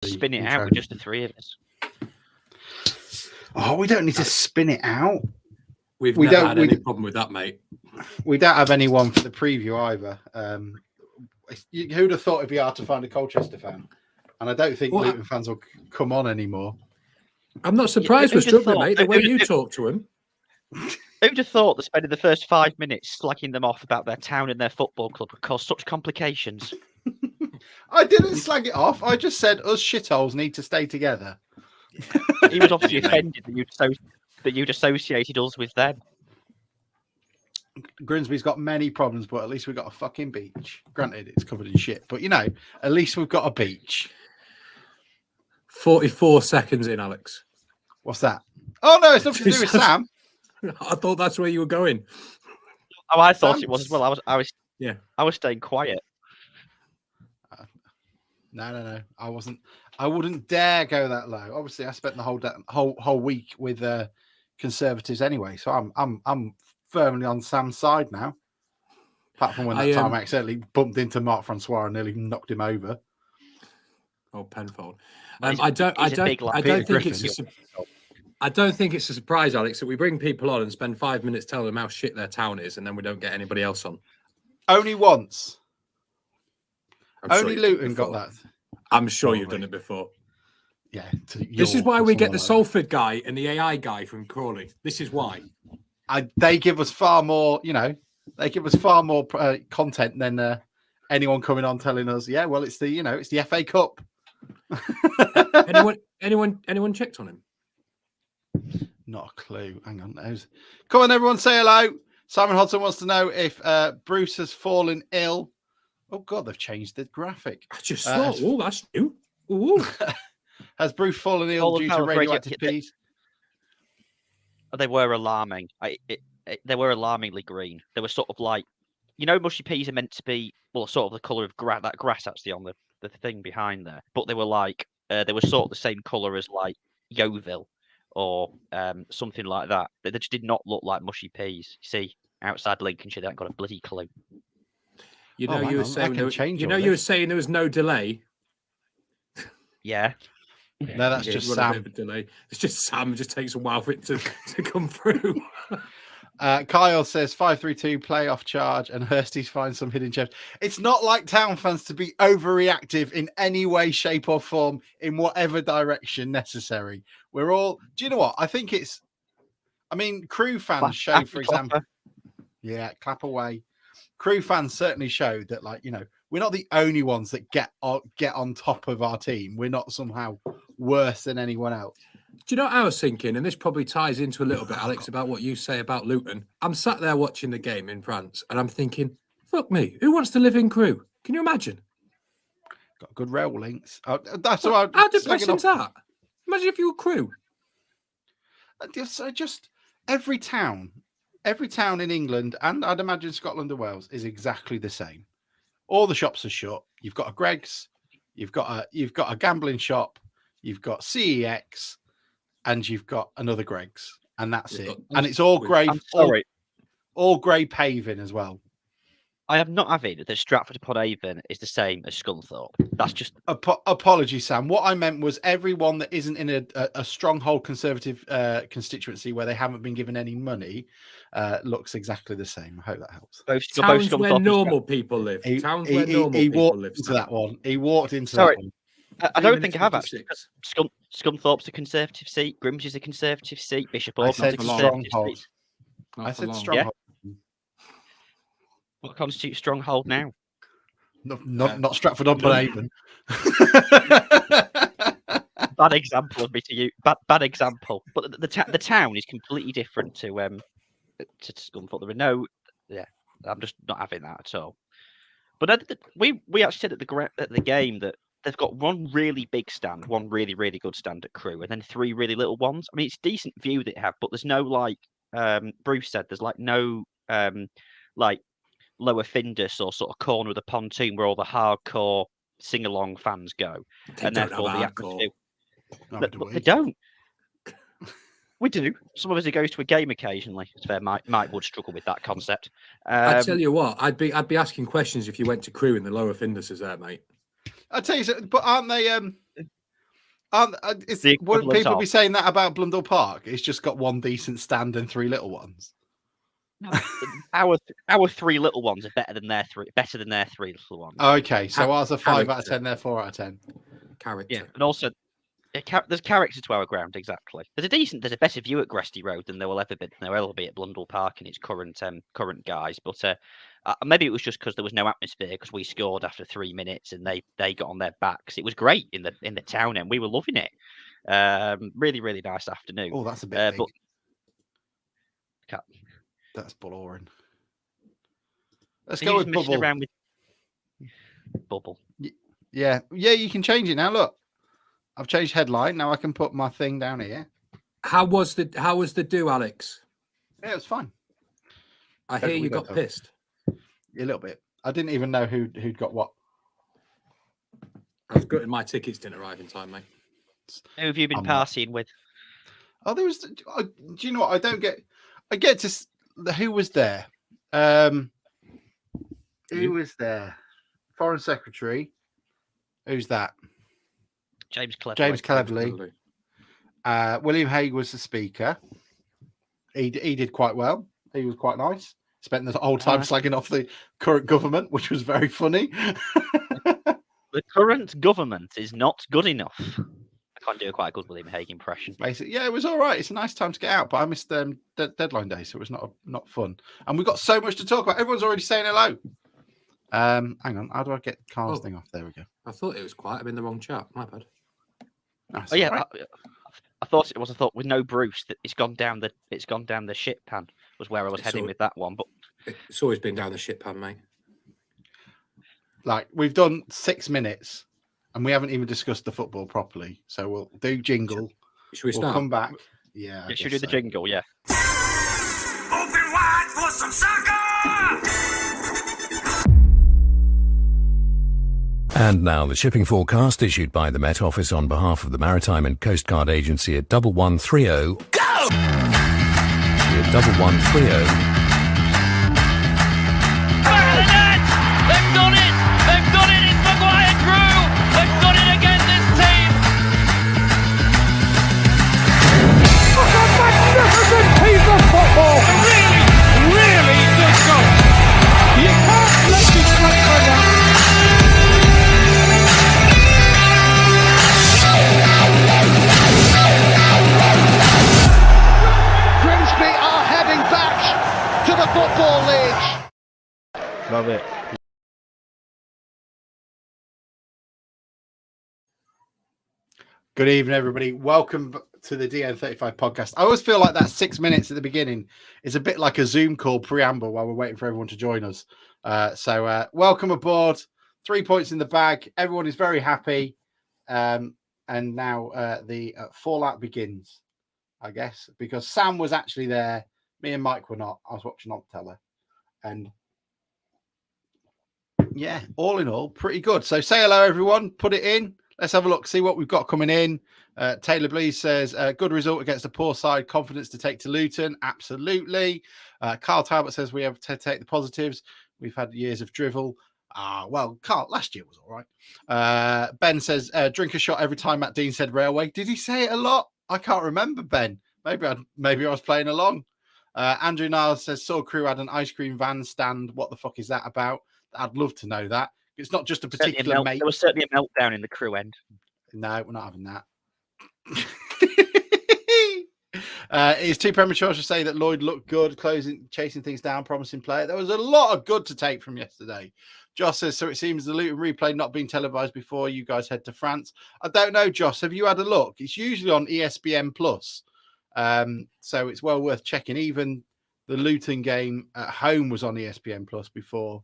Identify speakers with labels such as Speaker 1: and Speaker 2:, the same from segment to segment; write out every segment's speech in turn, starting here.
Speaker 1: spin it out with just the three of us.
Speaker 2: Oh, we don't need to spin it out.
Speaker 3: We never had any problem with that, mate.
Speaker 2: We don't have anyone for the preview either. Who'd have thought it'd be hard to find a Colchester fan? And I don't think Luton fans will come on anymore.
Speaker 3: I'm not surprised we're struggling, mate. The way you talk to him.
Speaker 1: Who'd have thought that spending the first 5 minutes slagging them off about their town and their football club would cause such complications?
Speaker 2: I didn't slag it off. I just said us shitholes need to stay together.
Speaker 1: He was obviously offended that you'd associated us with them.
Speaker 2: Grimsby's got many problems, but at least we've got a fucking beach. Granted, it's covered in shit, but at least we've got a beach.
Speaker 3: 44 seconds in, Alex.
Speaker 2: What's that? Oh no, it's nothing to do with Sam.
Speaker 3: I thought that's where you were going.
Speaker 1: Oh, I thought it was as well. I was staying quiet.
Speaker 2: No. I wasn't. I wouldn't dare go that low. Obviously, I spent the whole week with Conservatives anyway, so I'm firmly on Sam's side now. Apart from when that time I accidentally bumped into Mark Francois and nearly knocked him over.
Speaker 3: Oh, Penfold. I don't think it's a surprise, Alex, that we bring people on and spend 5 minutes telling them how shit their town is, and then we don't get anybody else on.
Speaker 2: Only once. Only Luton got that.
Speaker 3: I'm sure you've done it before.
Speaker 2: Yeah.
Speaker 3: This is why we get the Salford guy and the AI guy from Crawley. This is why.
Speaker 2: They give us far more, they give us far more content than anyone coming on telling us, yeah, well, it's the FA Cup.
Speaker 3: anyone checked on him?
Speaker 2: Not a clue. Hang on. Come on, everyone, say hello. Simon Hodson wants to know if Bruce has fallen ill. Oh, God, they've changed the graphic.
Speaker 3: I just saw. That's new. Ooh.
Speaker 2: Has Bruce fallen ill due to radioactive peas?
Speaker 1: They were alarming. They were alarmingly green. They were sort of like, mushy peas are meant to be, sort of the colour of that grass actually on the thing behind there. But they were like, they were sort of the same colour as like Yeovil or something like that. They just did not look like mushy peas. You see, outside Lincolnshire, they haven't got a bloody clue.
Speaker 3: You were saying there was no delay.
Speaker 1: Yeah.
Speaker 2: No, that's just Sam.
Speaker 3: A bit of a delay. It's just Sam. It just takes a while for it to come through.
Speaker 2: Kyle says 5-3-2 playoff charge, and Hursty's find some hidden gems. It's not like town fans to be overreactive in any way, shape, or form in whatever direction necessary. We're all. Do you know what? I think it's. I mean, Crewe fans show, for example. Yeah, clap away. Crewe fans certainly showed that, we're not the only ones that get on top of our team. We're not somehow worse than anyone else.
Speaker 3: Do you know what I was thinking? And this probably ties into a little bit, Alex, about what you say about Luton. I'm sat there watching the game in France, and I'm thinking, fuck me, who wants to live in Crewe? Can you imagine?
Speaker 2: Got good rail links. That's
Speaker 3: what how depressing is that? Imagine if you were Crewe.
Speaker 2: Just every town in England, and I'd imagine Scotland and Wales, is exactly the same. All the shops are shut. You've got a Greggs, you've got a gambling shop, you've got CEX, and you've got another Greggs, and that's it. And it's all grey. All grey paving as well.
Speaker 1: I am not having that Stratford upon Avon is the same as Scunthorpe. That's just
Speaker 2: apologies, Sam. What I meant was everyone that isn't in a stronghold Conservative constituency where they haven't been given any money looks exactly the same. I hope that helps.
Speaker 3: Towns where normal people live. He
Speaker 2: walked into that one. He walked into that one.
Speaker 1: I don't think I have actually. Scunthorpe's a Conservative seat. Grimsby's a Conservative seat. Bishop Auckland's a Conservative seat.
Speaker 2: I said stronghold.
Speaker 1: What constitutes stronghold now?
Speaker 2: Not Stratford upon Avon.
Speaker 1: Bad example of me to you. Bad example. But the town is completely different to Scunthorpe. There are no. Yeah, I'm just not having that at all. But we actually said at the game that they've got one really big stand, one really, really good stand at Crewe, and then three really little ones. I mean, it's a decent view that they have, but there's no Bruce said, there's no Lower Findus or sort of corner of the pontoon where all the hardcore sing-along fans go. And therefore the atmosphere. They don't. We do. Some of us who goes to a game occasionally. It's fair. Mike would struggle with that concept.
Speaker 3: I tell you what, I'd be asking questions if you went to Crewe in the Lower Findus there, mate.
Speaker 2: I tell you, but aren't they?
Speaker 1: The
Speaker 2: Wouldn't
Speaker 1: equivalent
Speaker 2: people
Speaker 1: of.
Speaker 2: be saying that about Blundell Park? It's just got one decent stand and 3 little ones.
Speaker 1: No, our 3 little ones are better than their 3 little ones.
Speaker 2: Okay, so ours are 5 out of
Speaker 3: Character.
Speaker 2: 10. They're 4 out of 10.
Speaker 3: Character.
Speaker 1: Yeah, and also there's character to our ground. Exactly. There's a better view at Gresty Road than there will ever be at Blundell Park in its current guise. But maybe it was just because there was no atmosphere because we scored after 3 minutes and they got on their backs. It was great in the town and we were loving it. Really, really nice afternoon.
Speaker 2: Oh, that's a bit big.
Speaker 1: But
Speaker 2: that's boring. Let's
Speaker 1: are
Speaker 2: go
Speaker 1: you
Speaker 2: with
Speaker 1: just messing
Speaker 2: Bubble.
Speaker 1: around with Bubble.
Speaker 2: Yeah, you can change it now. Look, I've changed headline. Now I can put my thing down here.
Speaker 3: How was the do, Alex?
Speaker 2: Yeah, it was fine.
Speaker 3: I hear you got pissed.
Speaker 2: A little bit. I didn't even know who'd got what.
Speaker 3: I was gutted my tickets didn't arrive in time, mate.
Speaker 1: Who have you been partying with?
Speaker 2: Oh, there was. Do you know what? I don't get. I get to who was there. Who was there? Foreign Secretary. Who's that?
Speaker 1: James Cleverley.
Speaker 2: James Cleverley. William Hague was the speaker. He did quite well. He was quite nice. Spent the whole time slagging off the current government, which was very funny.
Speaker 1: The current government is not good enough. I can't do quite a good William Hague impression.
Speaker 2: Basically, yeah, it was all right. It's a nice time to get out, but I missed deadline day, so it was not fun. And we've got so much to talk about. Everyone's already saying hello. Hang on, how do I get Carl's thing off? There we go.
Speaker 3: I thought it was quiet. I'm in the wrong chat. My bad.
Speaker 2: That's
Speaker 1: yeah,
Speaker 2: right.
Speaker 1: I thought it was. I thought with no Bruce that it's gone down the shit pan was where I was heading with that one. But
Speaker 3: it's always been down the shit pan, mate.
Speaker 2: Like we've done 6 minutes and we haven't even discussed the football properly. So we'll do jingle.
Speaker 3: Should we start?
Speaker 2: Come back. Yeah.
Speaker 1: Should we do the jingle? Yeah.
Speaker 4: Open wide for some soccer!
Speaker 5: And now the shipping forecast issued by the Met Office on behalf of the Maritime and Coast Guard Agency at 1130. Go! At 1130.
Speaker 6: They've done it! They've done it! It's Maguire Crewe! They've done it again, this team!
Speaker 7: What a magnificent piece of football! Really, really good goal! You can't let this slip like that! Grimsby are heading back to the Football League.
Speaker 1: Love it.
Speaker 2: Good evening, everybody. Welcome to the DN35 podcast. I always feel like that 6 minutes at the beginning is a bit like a Zoom call preamble while we're waiting for everyone to join us. So welcome aboard. 3 points in the bag. Everyone is very happy. And now the fallout begins, I guess, because Sam was actually there. Me and Mike were not. I was watching on tele. And yeah, all in all, pretty good. So say hello, everyone. Put it in. Let's have a look, see what we've got coming in. Taylor Blease says, good result against a poor side. Confidence to take to Luton. Absolutely. Carl Talbot says, we have to take the positives. We've had years of drivel. Well, Carl, last year was all right. Ben says, drink a shot every time Matt Dean said railway. Did he say it a lot? I can't remember, Ben. Maybe I was playing along. Andrew Niles says, saw Crewe had an ice cream van stand. What the fuck is that about? I'd love to know that. It's not just a particular mate.
Speaker 1: There was certainly a meltdown in the Crewe end.
Speaker 2: No, we're not having that. It's too premature to say that Lloyd looked good, chasing things down, promising player. There was a lot of good to take from yesterday. Josh says, so it seems the Luton replay not being televised before you guys head to France. I don't know, Josh. Have you had a look? It's usually on ESPN Plus. So it's well worth checking. Even the Luton game at home was on ESPN Plus before.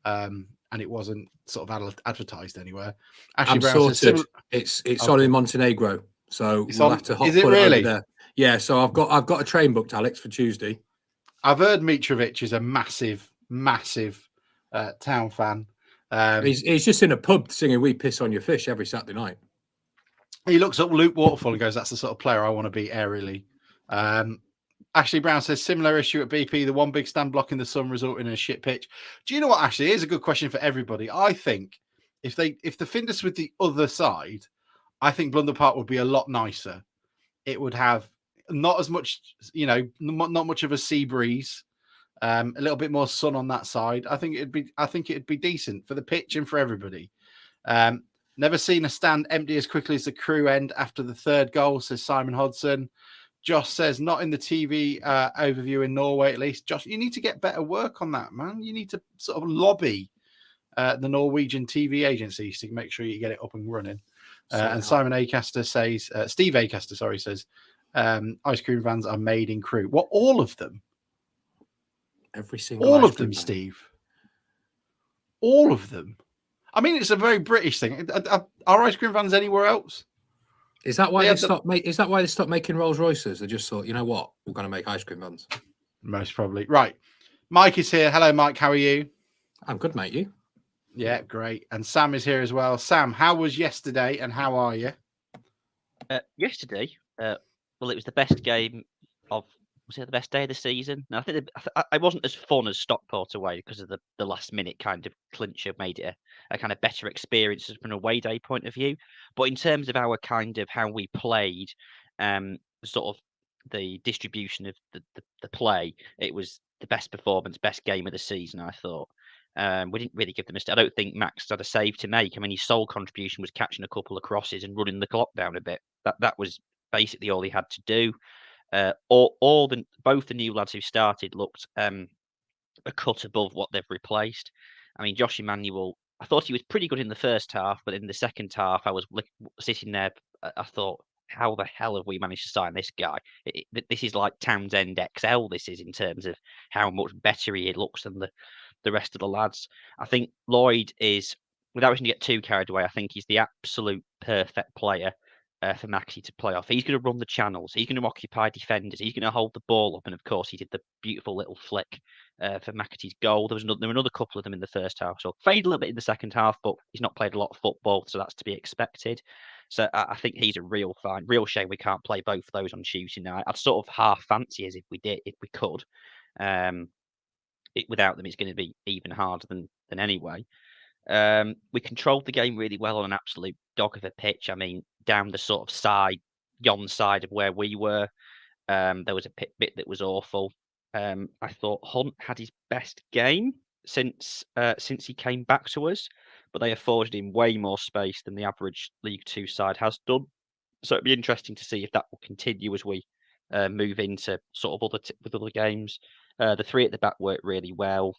Speaker 2: And it wasn't sort of advertised anywhere. Ashley Brown says,
Speaker 3: it's on in Montenegro, so we'll have to hop
Speaker 2: is it
Speaker 3: put
Speaker 2: really?
Speaker 3: It over there. Yeah, so I've got a train booked, Alex, for Tuesday.
Speaker 2: I've heard Mitrovic is a massive town fan.
Speaker 3: He's just in a pub singing "We Piss on Your Fish" every Saturday night.
Speaker 2: He looks up Luke Waterfall and goes, "That's the sort of player I want to be aerially." Ashley Brown says, similar issue at BP, the one big stand blocking the sun resulting in a shit pitch. Do you know what, Ashley? Here's a good question for everybody. I think if the Findus with the other side, I think Blunder Park would be a lot nicer. It would have not as much, not much of a sea breeze, a little bit more sun on that side. I think it'd be decent for the pitch and for everybody. Never seen a stand empty as quickly as the Crewe end after the third goal, says Simon Hodson. Josh says, not in the TV overview in Norway, at least. Josh, you need to get better work on that, man. You need to sort of lobby the Norwegian TV agencies to make sure you get it up and running. And Simon Acaster says, Steve Acaster, sorry, says, ice cream vans are made in Crewe. Well, all of them.
Speaker 3: Every single
Speaker 2: all
Speaker 3: ice
Speaker 2: of them,
Speaker 3: cream van.
Speaker 2: Steve. All of them. I mean, it's a very British thing. Are ice cream vans anywhere else?
Speaker 3: Is that why they stopped? Is that why they stopped making Rolls Royces? They just thought, you know what, we're going to make ice cream vans.
Speaker 2: Most probably. Right. Mike is here. Hello, Mike. How are you?
Speaker 3: I'm good, mate. You?
Speaker 2: Yeah, great. And Sam is here as well. Sam, how was yesterday and how are you?
Speaker 1: Yesterday, well, it was the best game of. Was it the best day of the season? No, I think it wasn't as fun as Stockport away because of the last minute kind of clincher made it a kind of better experience from an away day point of view. But in terms of our kind of how we played, sort of the distribution of the play, it was the best performance, best game of the season, I thought. We didn't really give them I don't think Max had a save to make. I mean, his sole contribution was catching a couple of crosses and running the clock down a bit. That was basically all he had to do. Both the new lads who started looked a cut above what they've replaced. I mean, Josh Emmanuel, I thought he was pretty good in the first half, but in the second half, I was sitting there. I thought, how the hell have we managed to sign this guy? This is like Townsend XL. This is in terms of how much better he looks than the rest of the lads. I think Lloyd is, without wishing to get too carried away, I think he's the absolute perfect player for Maxi to play off. He's going to run the channels. He's going to occupy defenders. He's going to hold the ball up. And of course, he did the beautiful little flick for McAtee's goal. There were another couple of them in the first half. So faded a little bit in the second half, but he's not played a lot of football, so that's to be expected. So I think he's a real fine. Real shame we can't play both of those on Tuesday night. I'd sort of half fancy as if we could. Without them, it's going to be even harder than anyway. We controlled the game really well on an absolute dog of a pitch. I mean, down the sort of yon side of where we were, there was a bit that was awful. I thought Hunt had his best game since he came back to us, but they afforded him way more space than the average League Two side has done. So it'd be interesting to see if that will continue as we move into sort of other games. The three at the back worked really well,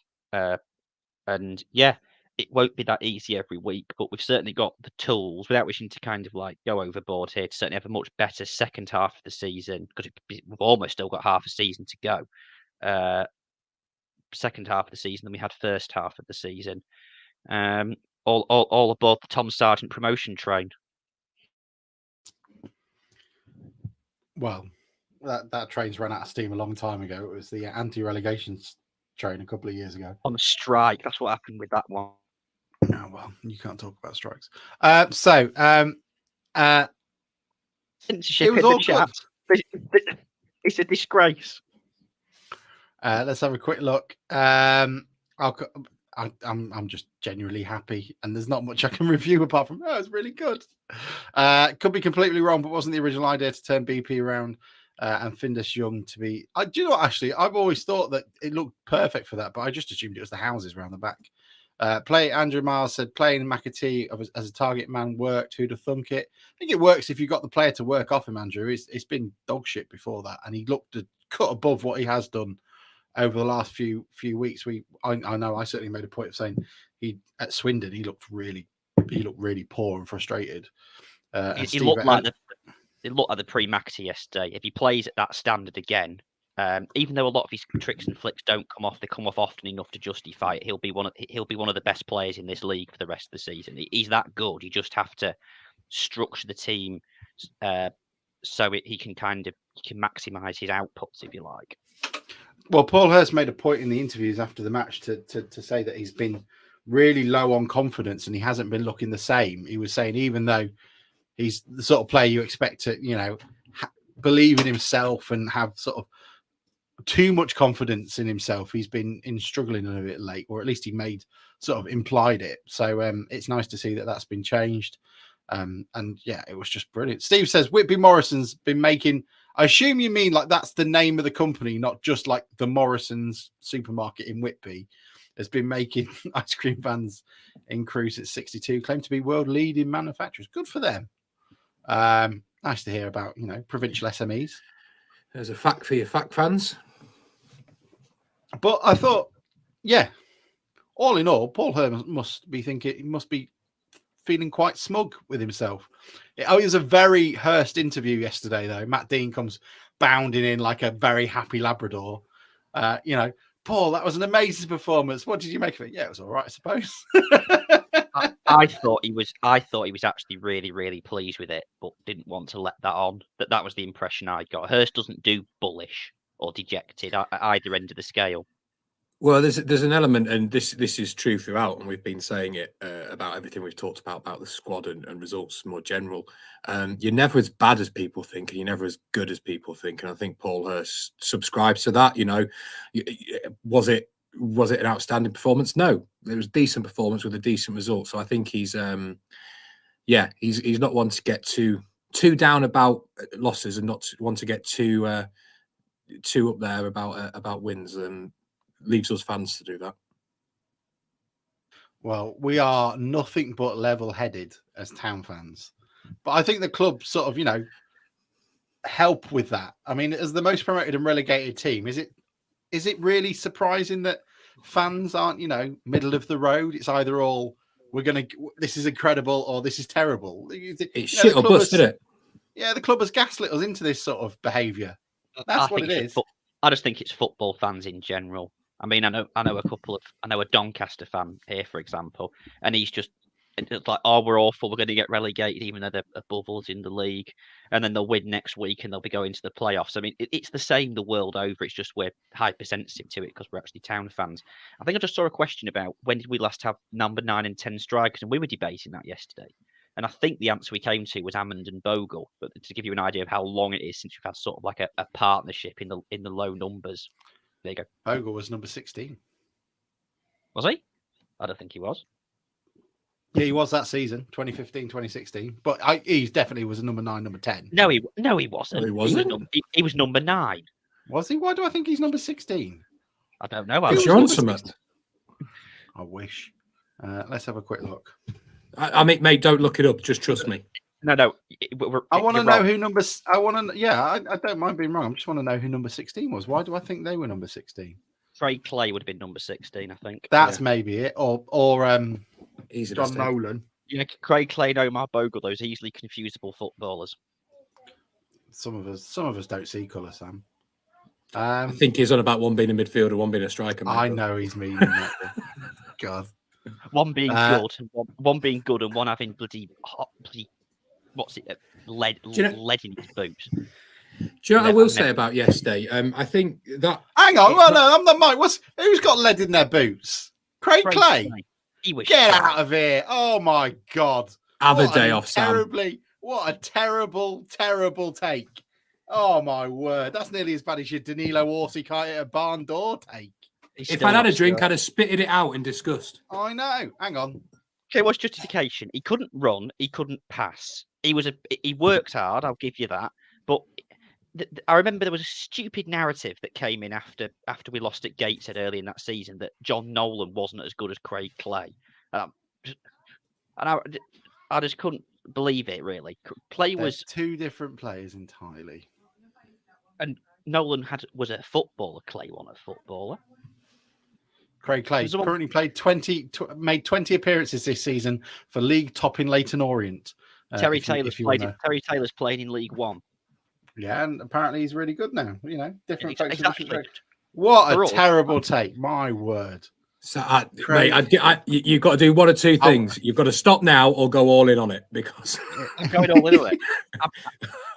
Speaker 1: and yeah. It won't be that easy every week, but we've certainly got the tools, without wishing to kind of like go overboard here, to certainly have a much better second half of the season, because we've almost still got half a season to go. Second half of the season than we had first half of the season. All aboard the Tom Sargent promotion train.
Speaker 2: Well, that train's run out of steam a long time ago. It was the anti-relegation train a couple of years ago.
Speaker 1: On strike, that's what happened with that one.
Speaker 2: Oh, well, you can't talk about strikes.
Speaker 1: Censorship
Speaker 2: it was
Speaker 1: in
Speaker 2: all
Speaker 1: the chat. It's a disgrace.
Speaker 2: Let's have a quick look. I'm just genuinely happy, and there's not much I can review apart from it's really good. Could be completely wrong, but wasn't the original idea to turn BP around and Findus Young to be? Do you know what? Actually, I've always thought that it looked perfect for that, but I just assumed it was the houses around the back. Andrew Miles said playing McAtee as a target man worked. Who'd have thunk it? I think it works if you've got the player to work off him, Andrew. It's been dog shit before that, and he looked a cut above what he has done over the last few weeks. I know I certainly made a point of saying at Swindon he looked really poor and frustrated.
Speaker 1: He looked like the pre-McAtee yesterday. If he plays at that standard again, even though a lot of his tricks and flicks don't come off, they come off often enough to justify it. He'll be one of the best players in this league for the rest of the season. He's that good. You just have to structure the team so he can maximise his outputs, if you like.
Speaker 2: Well, Paul Hurst made a point in the interviews after the match to say that he's been really low on confidence and he hasn't been looking the same. He was saying even though he's the sort of player you expect to, believe in himself and have sort of too much confidence in himself, he's been struggling a bit late, or at least he implied it. So it's nice to see that that's been changed. And yeah, it was just brilliant. Steve says Whitby Morrison's been making. I assume you mean like that's the name of the company, not just like the Morrison's supermarket in Whitby. Has been making ice cream vans in Crewe at 62. Claim to be world leading manufacturers. Good for them. Nice to hear about provincial SMEs.
Speaker 3: There's a fact for your fact fans.
Speaker 2: But I thought, yeah, all in all, Paul Herman must be feeling quite smug with himself. It was a very Hurst interview yesterday, though. Matt Dean comes bounding in like a very happy Labrador. Paul, that was an amazing performance. What did you make of it? Yeah, it was all right, I suppose.
Speaker 1: I thought he was actually really, really pleased with it, but didn't want to let that on. That was the impression I got. Hurst doesn't do bullish or dejected at either end of the scale.
Speaker 3: Well, there's an element, and this is true throughout, and we've been saying it about everything we've talked about the squad and results more general. You're never as bad as people think, and you're never as good as people think. And I think Paul Hurst subscribes to that. Was it an outstanding performance? No, it was a decent performance with a decent result. So I think he's not one to get too down about losses, and not one to get too up there about wins. And leaves us fans to do that.
Speaker 2: Well, we are nothing but level-headed as Town fans, but I think the club sort of, help with that. I mean, as the most promoted and relegated team, is it really surprising that fans aren't, middle of the road? It's either all this is incredible or this is terrible.
Speaker 3: It's shit or bust, isn't it?
Speaker 2: Yeah, the club has gaslit us into this sort of behaviour. That's what it is.
Speaker 1: I just think it's football fans in general. I mean, I know a Doncaster fan here, for example, and it's like, oh, we're awful, we're going to get relegated, even though they're above us in the league, and then they'll win next week and they'll be going to the playoffs. I mean, it's the same the world over. It's just we're hypersensitive to it because we're actually Town fans. I think I just saw a question about when did we last have number 9 and 10 strikers, and we were debating that yesterday. And I think the answer we came to was Hammond and Bogle. But to give you an idea of how long it is since we've had sort of like a partnership in the low numbers. There you go.
Speaker 2: Bogle was number 16.
Speaker 1: Was he? I don't think he was.
Speaker 2: Yeah, he was that season, 2015, 2016. But he definitely was a number 9, number 10.
Speaker 1: No, he wasn't.
Speaker 3: No, he wasn't.
Speaker 1: He was number 9.
Speaker 2: Was he? Why do I think he's number 16?
Speaker 1: I don't know.
Speaker 3: Because you're on something.
Speaker 2: I wish. Let's have a quick look.
Speaker 3: I mean, mate, don't look it up. Just trust me.
Speaker 1: No.
Speaker 2: I want to know who number. I don't mind being wrong. I just want to know who number 16 was. Why do I think they were number 16?
Speaker 1: Craig Clay would have been number 16, I think.
Speaker 2: That's maybe it. Or
Speaker 3: John
Speaker 2: Nolan.
Speaker 1: Yeah, Craig Clay and Omar Bogle, those easily confusable footballers.
Speaker 2: Some of us don't see colour, Sam.
Speaker 3: I think he's on about one being a midfielder, one being a striker.
Speaker 2: I know he's meaning that. God.
Speaker 1: One being good, and one being good, and one having bloody what's it? Lead in his boots.
Speaker 3: Do you know what I will say about yesterday? I think that.
Speaker 2: Hang on, well, no, I'm the Mike. Who's got lead in their boots? Craig Clay.
Speaker 1: He was
Speaker 2: Get out of here! Oh my God!
Speaker 3: Have a day off, Sam.
Speaker 2: What a terrible, terrible take! Oh my word! That's nearly as bad as your Danilo Orsi can't hit a barn door take.
Speaker 3: If I'd had a drink, I'd have spitted it out in disgust.
Speaker 2: I know. Hang on.
Speaker 1: Okay, what's justification? He couldn't run. He couldn't pass. He worked hard. I'll give you that. But I remember there was a stupid narrative that came in after we lost at Gateshead early in that season that John Nolan wasn't as good as Craig Clay, and I just couldn't believe it. Really, Clay was
Speaker 2: two different players entirely,
Speaker 1: and Nolan was a footballer. Clay wasn't a footballer.
Speaker 2: Craig Clay currently made 20 appearances this season for league top in Leighton Orient.
Speaker 1: Terry Taylor's playing in League One.
Speaker 2: Yeah, and apparently he's really good now. Different folks.
Speaker 1: Exactly.
Speaker 2: What a terrible take! My word.
Speaker 3: So, mate, you've got to do one or two things. You've got to stop now or go all in on it because
Speaker 1: I'm going all in on it.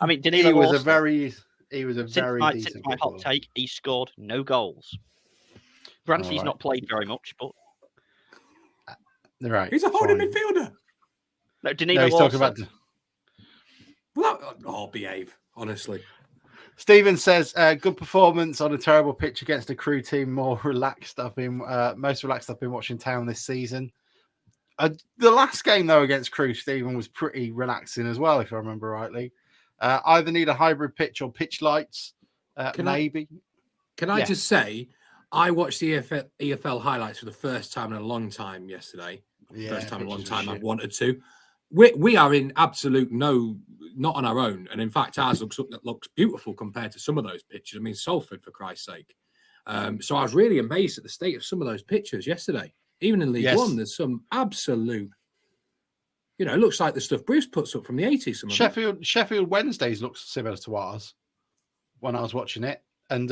Speaker 1: I mean, Danilo
Speaker 2: was a very decent.
Speaker 1: Since my hot take, he scored no goals. Granted, he's not played very much, but
Speaker 2: right,
Speaker 3: he's a holding midfielder.
Speaker 1: No, Danilo.
Speaker 2: No, he's talking about.
Speaker 3: Well, behave, honestly.
Speaker 2: Stephen says, good performance on a terrible pitch against a Crewe team. Most relaxed I've been watching Town this season. The last game though against Crewe, Stephen, was pretty relaxing as well, if I remember rightly. Either need a hybrid pitch or pitch lights, maybe.
Speaker 3: Can I just say, I watched the EFL highlights for the first time in a long time yesterday. First time in a long time I've wanted to. We are in absolute not on our own. And in fact, ours looks beautiful compared to some of those pitches. I mean, Salford, for Christ's sake. So I was really amazed at the state of some of those pitches yesterday. Even in League One, there's some absolute, it looks like the stuff Bruce puts up from the 80s.
Speaker 2: Sheffield Wednesdays looks similar to ours when I was watching it. And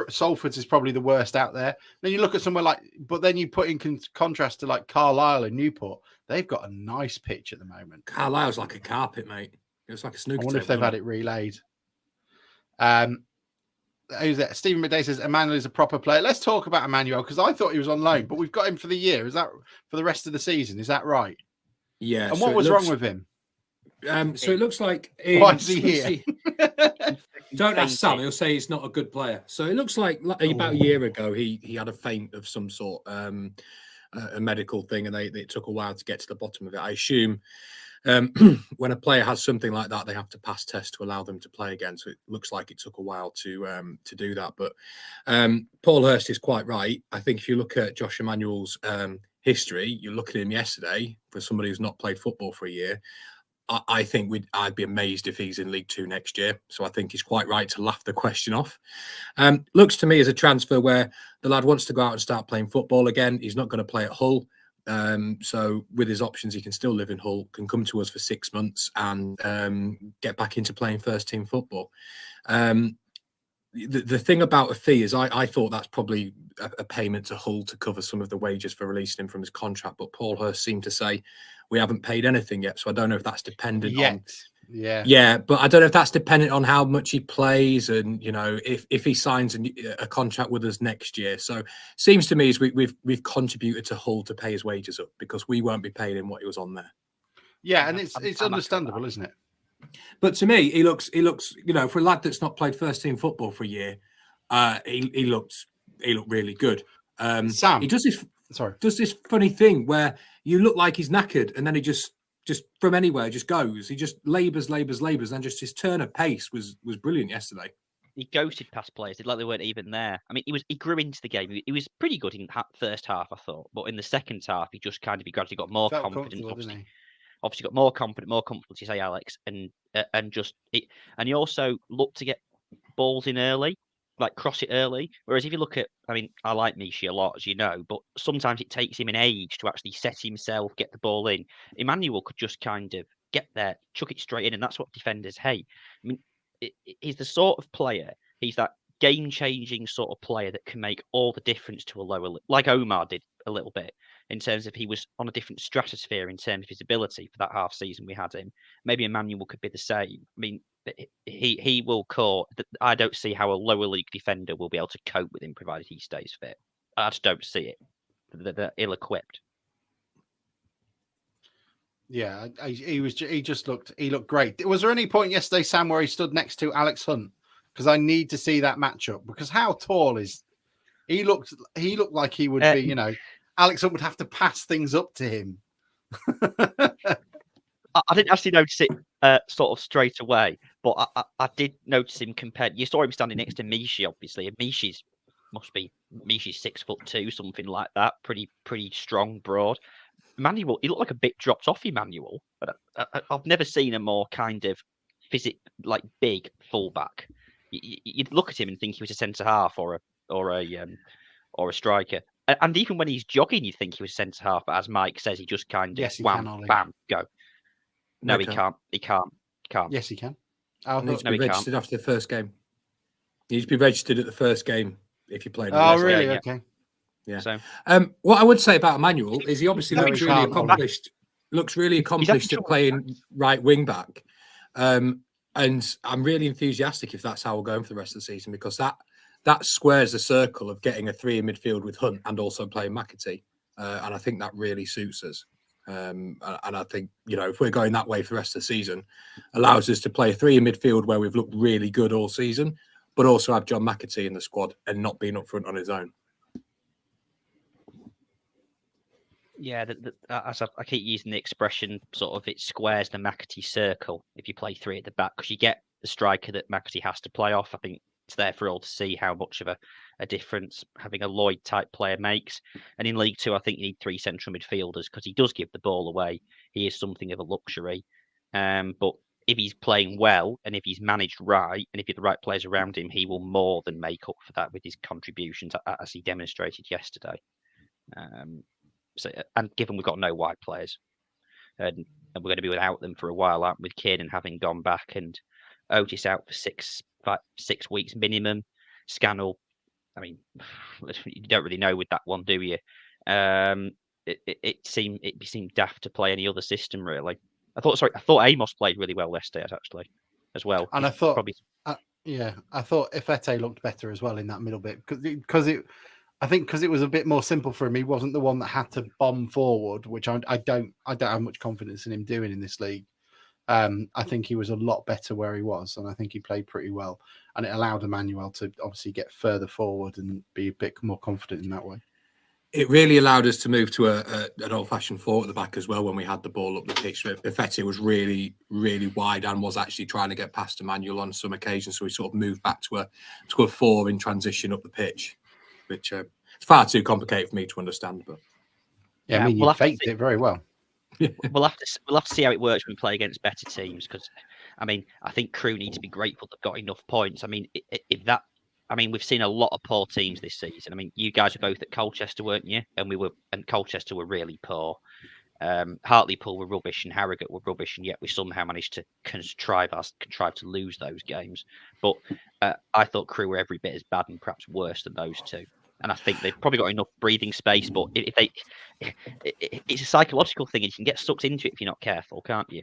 Speaker 2: Salford's is probably the worst out there. Then you look at somewhere but then you put in contrast to like Carlisle and Newport. They've got a nice pitch at the moment.
Speaker 3: Carlisle's like a carpet, mate. It's like a snooker.
Speaker 2: I wonder if they've had it relayed. Who's that? Stephen Midday says Emmanuel is a proper player. Let's talk about Emmanuel because I thought he was on loan, but we've got him for the year. Is that for the rest of the season? Is that right?
Speaker 3: Yeah.
Speaker 2: And what was wrong with him?
Speaker 3: So it looks like
Speaker 2: why is he here?
Speaker 3: Don't ask Sam. He'll say he's not a good player. So it looks like about a year ago he had a faint of some sort, a medical thing, and it took a while to get to the bottom of it. I assume when a player has something like that, they have to pass tests to allow them to play again. So it looks like it took a while to do that. But Paul Hurst is quite right. I think if you look at Josh Emmanuel's history, you look at him yesterday for somebody who's not played football for a year. I think I'd be amazed if he's in League Two next year. So I think he's quite right to laugh the question off. Looks to me as a transfer where the lad wants to go out and start playing football again. He's not going to play at Hull. So with his options, he can still live in Hull, can come to us for 6 months and get back into playing first team football. The thing about a fee is I thought that's probably a payment to Hull to cover some of the wages for releasing him from his contract. But Paul Hurst seemed to say we haven't paid anything yet. So I don't know if that's dependent on. Yeah, but I don't know if that's dependent on how much he plays and, if he signs a contract with us next year. So seems to me as we've contributed to Hull to pay his wages up because we won't be paying him what he was on there.
Speaker 2: Yeah, and it's understandable, isn't it?
Speaker 3: But to me, he looks, for a lad that's not played first team football for a year, he looked really good.
Speaker 2: Sam,
Speaker 3: he does this funny thing where you look like he's knackered, and then he just from anywhere just goes. He just labours, and just his turn of pace was brilliant yesterday.
Speaker 1: He ghosted past players. Like they weren't even there. I mean, he grew into the game. He was pretty good in first half, I thought, but in the second half, he gradually got more confident. Obviously got more confident, more comfortable, to say Alex, and he also looked to get balls in early, like cross it early. Whereas if you look at, I like Mishi a lot, as you know, but sometimes it takes him an age to actually set himself, get the ball in. Emmanuel could just kind of get there, chuck it straight in, and that's what defenders hate. He's the sort of player, he's that game-changing sort of player that can make all the difference to a lower, like Omar did a little bit, in terms of he was on a different stratosphere in terms of his ability for that half season we had him. Maybe Emmanuel could be the same. He will core. I don't see how a lower league defender will be able to cope with him provided he stays fit. I just don't see it. They're ill-equipped.
Speaker 2: Yeah, he looked great. Was there any point yesterday, Sam, where he stood next to Alex Hunt? Because I need to see that matchup. Because how tall is he? Looked like he would be. Alex Hunt would have to pass things up to him.
Speaker 1: I didn't actually notice it sort of straight away, but I did notice him compared. You saw him standing next to Mishi, obviously. And Mishi's 6'2", something like that. Pretty strong, broad. Emmanuel, he looked like a bit dropped off. Emmanuel, I've never seen a more kind of big fullback. You'd look at him and think he was a centre half or a striker. And even when he's jogging, you think he was centre half. But as Mike says, he just kind of bam, go. No, he can't. He can't.
Speaker 2: Yes, he can.
Speaker 3: He needs to be registered after the first game. He needs to be registered at the first game if you're playing.
Speaker 2: Oh, really? Yeah. Okay.
Speaker 3: Yeah. So, what I would say about Emmanuel is he obviously looks really accomplished. Looks really accomplished at playing right wing back. And I'm really enthusiastic if that's how we're going for the rest of the season, because that squares the circle of getting a 3 in midfield with Hunt and also playing McAtee. And I think that really suits us. And I think, if we're going that way for the rest of the season, allows us to play 3 in midfield where we've looked really good all season, but also have John McAtee in the squad and not being up front on his own.
Speaker 1: Yeah, as I keep using the expression, sort of it squares the McAtee circle if you play three at the back, because you get the striker that McAtee has to play off. I think it's there for all to see how much of a difference having a Lloyd type player makes. And in League Two, I think you need three central midfielders because he does give the ball away. He is something of a luxury. But if he's playing well and if he's managed right and if you have the right players around him, he will more than make up for that with his contributions, as he demonstrated yesterday. So, and given we've got no wide players, and we're going to be without them for a while, aren't we, with Kiernan having gone back and Otis out for 6 weeks minimum. Scannell, I mean, you don't really know with that one, do you? It seemed daft to play any other system really. I thought Amos played really well yesterday actually, as well.
Speaker 2: And
Speaker 1: He's
Speaker 2: I thought,
Speaker 1: probably
Speaker 2: I thought Ifete looked better as well in that middle bit because it was a bit more simple for him. He wasn't the one that had to bomb forward, which I don't have much confidence in him doing in this league. I think he was a lot better where he was, and I think he played pretty well. And it allowed Emmanuel to obviously get further forward and be a bit more confident in that way.
Speaker 3: It really allowed us to move to an old-fashioned four at the back as well when we had the ball up the pitch. Buffetti was really, really wide and was actually trying to get past Emmanuel on some occasions, so we sort of moved back to a four in transition up the pitch, which it's far too complicated for me to understand. But
Speaker 2: yeah, I mean, you faked it very well.
Speaker 1: We'll have to see how it works when we play against better teams, because I mean, I think Crewe need to be grateful they've got enough points. I mean, we've seen a lot of poor teams this season. I mean, you guys were both at Colchester, weren't you? And Colchester were really poor. Hartlepool were rubbish and Harrogate were rubbish, and yet we somehow managed to contrive to lose those games. But I thought Crewe were every bit as bad and perhaps worse than those two. And I think they've probably got enough breathing space, but it's a psychological thing, and you can get sucked into it if you're not careful, can't you?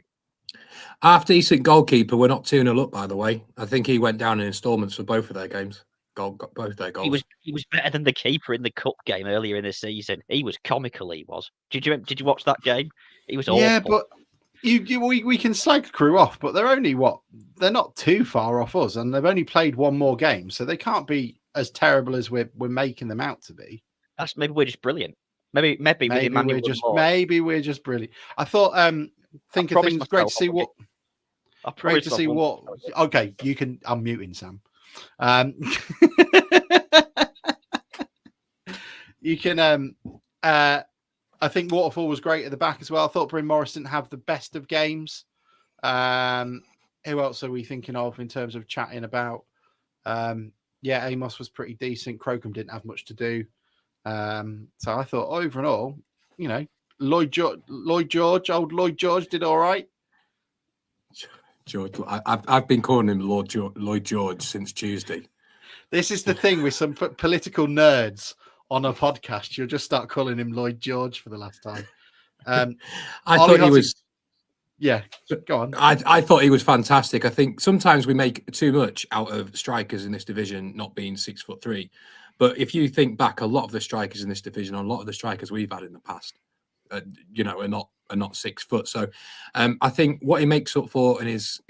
Speaker 3: Half decent goalkeeper. We're not 2-0 up, by the way. I think he went down in instalments for both of their games. Both their goals.
Speaker 1: He was better than the keeper in the cup game earlier in the season. He was comical. He was. Did you watch that game? He was awful.
Speaker 2: Yeah, but we can slag Crewe off, but they're not too far off us, and they've only played one more game, so they can't be as terrible as we're making them out to be.
Speaker 1: Maybe we're just brilliant. Maybe
Speaker 2: we're just brilliant. I thought think of things. Great to see what. Great to see what. Okay, you can. I'm muting Sam. You can. I think Waterfall was great at the back as well. I thought Bryn Morris didn't have the best of games. Who else are we thinking of in terms of chatting about? Yeah, Amos was pretty decent. Crocombe didn't have much to do. So I thought over and all, Lloyd George did all right.
Speaker 3: George, I've been calling him Lloyd George since Tuesday.
Speaker 2: This is the thing with some political nerds on a podcast. You'll just start calling him Lloyd George for the last time.
Speaker 3: I thought he was.
Speaker 2: Yeah, go on.
Speaker 3: I thought he was fantastic. I think sometimes we make too much out of strikers in this division not being 6'3". But if you think back, a lot of the strikers in this division, a lot of the strikers we've had in the past, are not 6 foot. So I think what he makes up for in his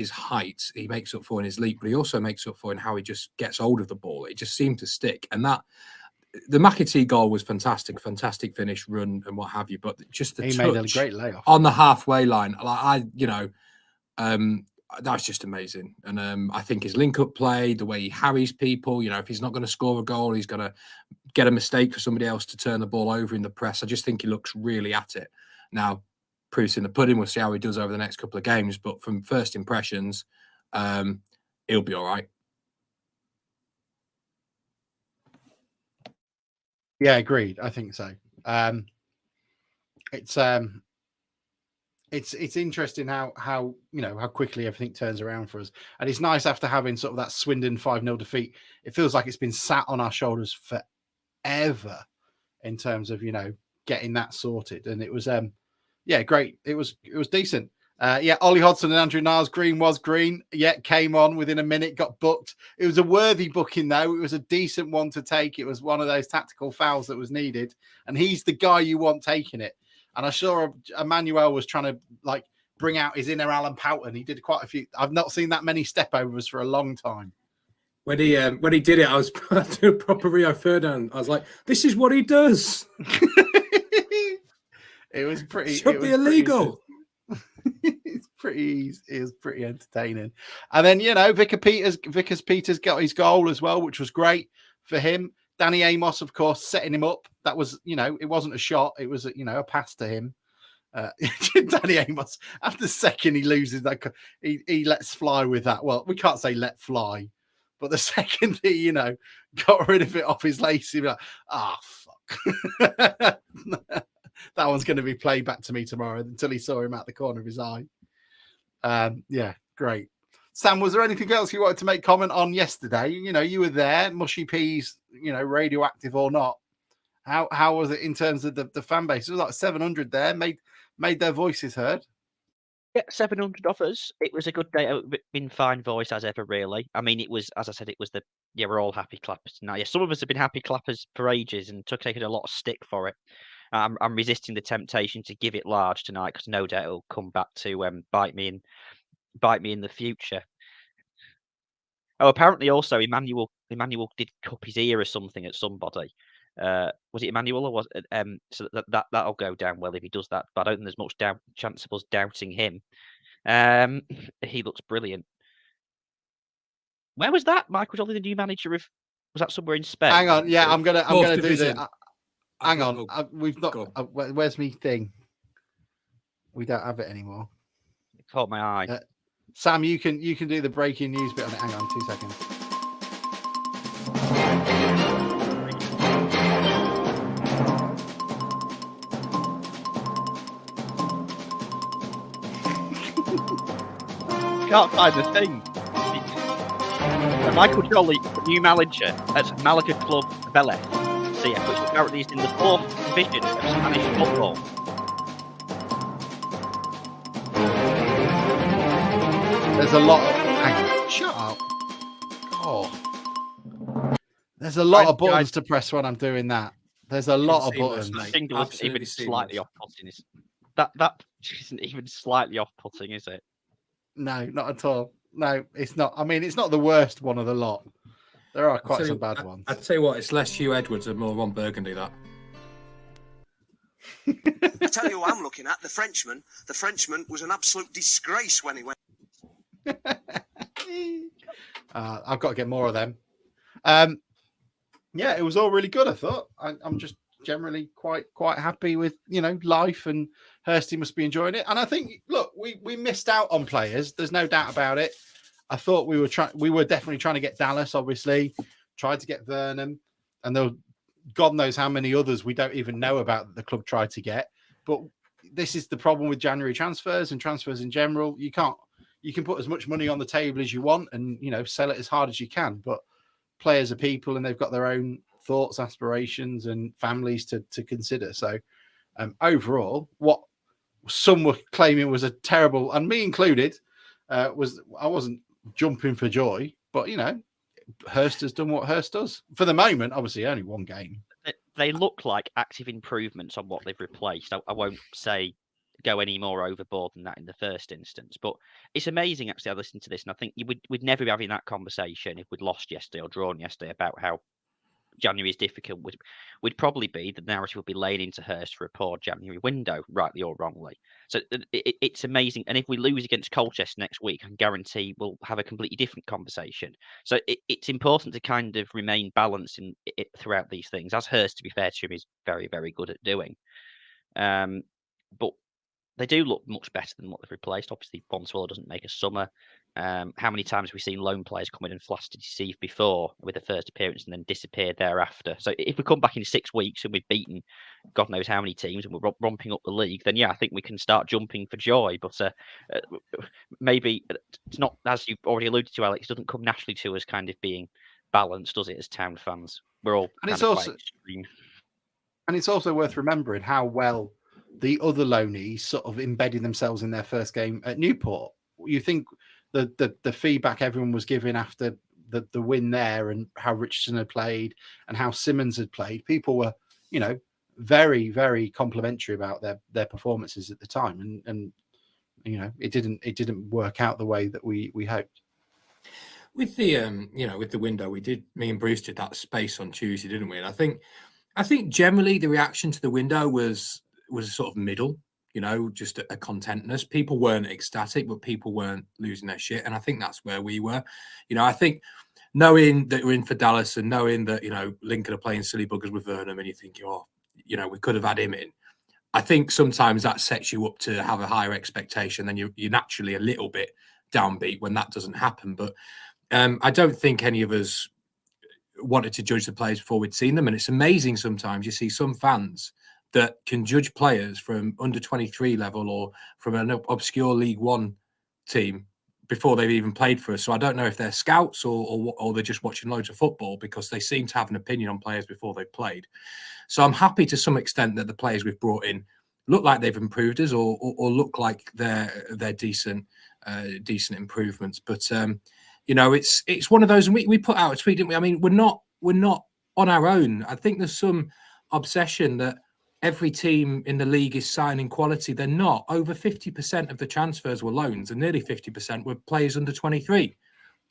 Speaker 3: height, he makes up for in his leap, but he also makes up for in how he just gets hold of the ball. It just seemed to stick. And that the McAtee goal was fantastic finish, run, and what have you. But just the touch
Speaker 2: made a great layoff
Speaker 3: on the halfway line, that's just amazing. And I think his link-up play, the way he harries people, if he's not going to score a goal, he's going to get a mistake for somebody else to turn the ball over in the press. I just think he looks really at it. Now, proof's in the pudding. We'll see how he does over the next couple of games. But from first impressions, he'll be all right.
Speaker 2: Yeah, agreed. I think so. It's interesting how quickly everything turns around for us, and it's nice after having sort of that Swindon 5-0 defeat. It feels like it's been sat on our shoulders forever in terms of getting that sorted, and it was great. It was decent. Ollie Hodgson and Andrew Niles. Green was green. Yeah, came on within a minute, got booked. It was a worthy booking, though. It was a decent one to take. It was one of those tactical fouls that was needed. And he's the guy you want taking it. And I saw Emmanuel was trying to bring out his inner Alan Poughton. He did quite a few. I've not seen that many step overs for a long time.
Speaker 3: When he did it, I was doing a proper Rio Ferdinand. I was like, this is what he does.
Speaker 2: It was pretty.
Speaker 3: Should be illegal.
Speaker 2: It was pretty entertaining. And then Vickers Peters got his goal as well, which was great for him. Danny Amos, of course, setting him up. That was, it wasn't a shot; it was, a pass to him. Danny Amos, after the second he loses that, he lets fly with that. Well, we can't say let fly, but the second he, got rid of it off his lace, he'd be like, fuck. That one's going to be played back to me tomorrow until he saw him out the corner of his eye. Yeah, great. Sam, was there anything else you wanted to make comment on yesterday? You were there, mushy peas, radioactive or not. How was it in terms of the fan base? It was like 700 there, made their voices heard.
Speaker 1: Yeah, 700 of us. It was a good day out in fine voice as ever, really. I mean, it was, as I said, it was we're all happy clappers tonight. Yeah, some of us have been happy clappers for ages and taken a lot of stick for it. I'm resisting the temptation to give it large tonight because no doubt it'll come back to bite me in the future. Oh, apparently also Emmanuel did cup his ear or something at somebody. Was it Emmanuel or was it, so that'll go down well if he does that. But I don't think there's much chance of us doubting him. He looks brilliant. Where was that? Michael Jolly, the new manager of? Was that somewhere in Spain?
Speaker 2: Hang on, yeah, I'm gonna do the. Hang on, we've not. Where's me thing? We don't have it anymore.
Speaker 1: It caught my eye.
Speaker 2: Sam, you can do the breaking news bit on it. Hang on, 2 seconds.
Speaker 1: Can't find the thing. Michael Jolly, the new manager at Malaga club Vélez, which apparently is in the 4th division of Spanish football.
Speaker 2: There's a lot of... Shut up. Oh. There's a lot of buttons to press when I'm doing that. There's a lot of buttons.
Speaker 1: I think it was even slightly off-putting. That isn't even slightly off-putting, is it?
Speaker 2: No, not at all. No, it's not. I mean, it's not the worst one of the lot. There are quite some bad ones.
Speaker 3: I'd tell you what, it's less Hugh Edwards and more Ron Burgundy, that.
Speaker 8: I tell you what I'm looking at, the Frenchman. The Frenchman was an absolute disgrace when he went.
Speaker 2: I've got to get more of them. Yeah, it was all really good, I thought. I'm just generally quite happy with, life, and Hursty must be enjoying it. And I think, look, we missed out on players. There's no doubt about it. I thought we were definitely trying to get Dallas, obviously, tried to get Vernon, and there was God knows how many others we don't even know about that the club tried to get. But this is the problem with January transfers and transfers in general. You can put as much money on the table as you want and, sell it as hard as you can. But players are people and they've got their own thoughts, aspirations and families to consider. So overall, what some were claiming was a terrible, and me included, I wasn't jumping for joy, but, Hurst has done what Hurst does. For the moment, obviously, only one game.
Speaker 1: They look like active improvements on what they've replaced. I won't say go any more overboard than that in the first instance, but it's amazing, actually. I listened to this, and I think we'd never be having that conversation if we'd lost yesterday or drawn yesterday about how January is difficult. Would probably be the narrative would be laying into Hurst for a poor January window, rightly or wrongly. So it's amazing. And if we lose against Colchester next week, I can guarantee we'll have a completely different conversation. So it's important to kind of remain balanced in it throughout these things, as Hurst, to be fair to him, is very, very good at doing. But they do look much better than what they've replaced. Obviously, Bondswell doesn't make a summer. How many times have we seen loan players come in and flash to deceive before with the first appearance and then disappear thereafter? So if we come back in 6 weeks and we've beaten God knows how many teams and we're romping up the league, then yeah, I think we can start jumping for joy. But maybe it's not, as you've already alluded to, Alex, it doesn't come naturally to us kind of being balanced, does it, as Town fans? We're all
Speaker 2: and it's also
Speaker 1: extreme.
Speaker 2: And it's also worth remembering how well the other loanees sort of embedded themselves in their first game at Newport. You think the feedback everyone was giving after the win there and how Richardson had played and how Simmons had played, people were, very, very complimentary about their performances at the time. And it didn't work out the way that we hoped.
Speaker 3: With the with the window, me and Bruce did that space on Tuesday, didn't we? And I think generally the reaction to the window was was sort of middle, just a contentness. People weren't ecstatic, but people weren't losing their shit. And I think that's where we were. I think knowing that we're in for Dallas and knowing that, Lincoln are playing silly buggers with Vernon and you think, we could have had him in. I think sometimes that sets you up to have a higher expectation. Then you're naturally a little bit downbeat when that doesn't happen. But I don't think any of us wanted to judge the players before we'd seen them. And it's amazing sometimes you see some fans that can judge players from under 23 level or from an obscure League One team before they've even played for us. So I don't know if they're scouts or they're just watching loads of football, because they seem to have an opinion on players before they've played. So I'm happy to some extent that the players we've brought in look like they've improved us or look like they're decent improvements. But it's one of those, and we put out a tweet, didn't we? I mean, we're not on our own. I think there's some obsession that every team in the league is signing quality. They're not. Over 50% of the transfers were loans, and nearly 50% were players under 23.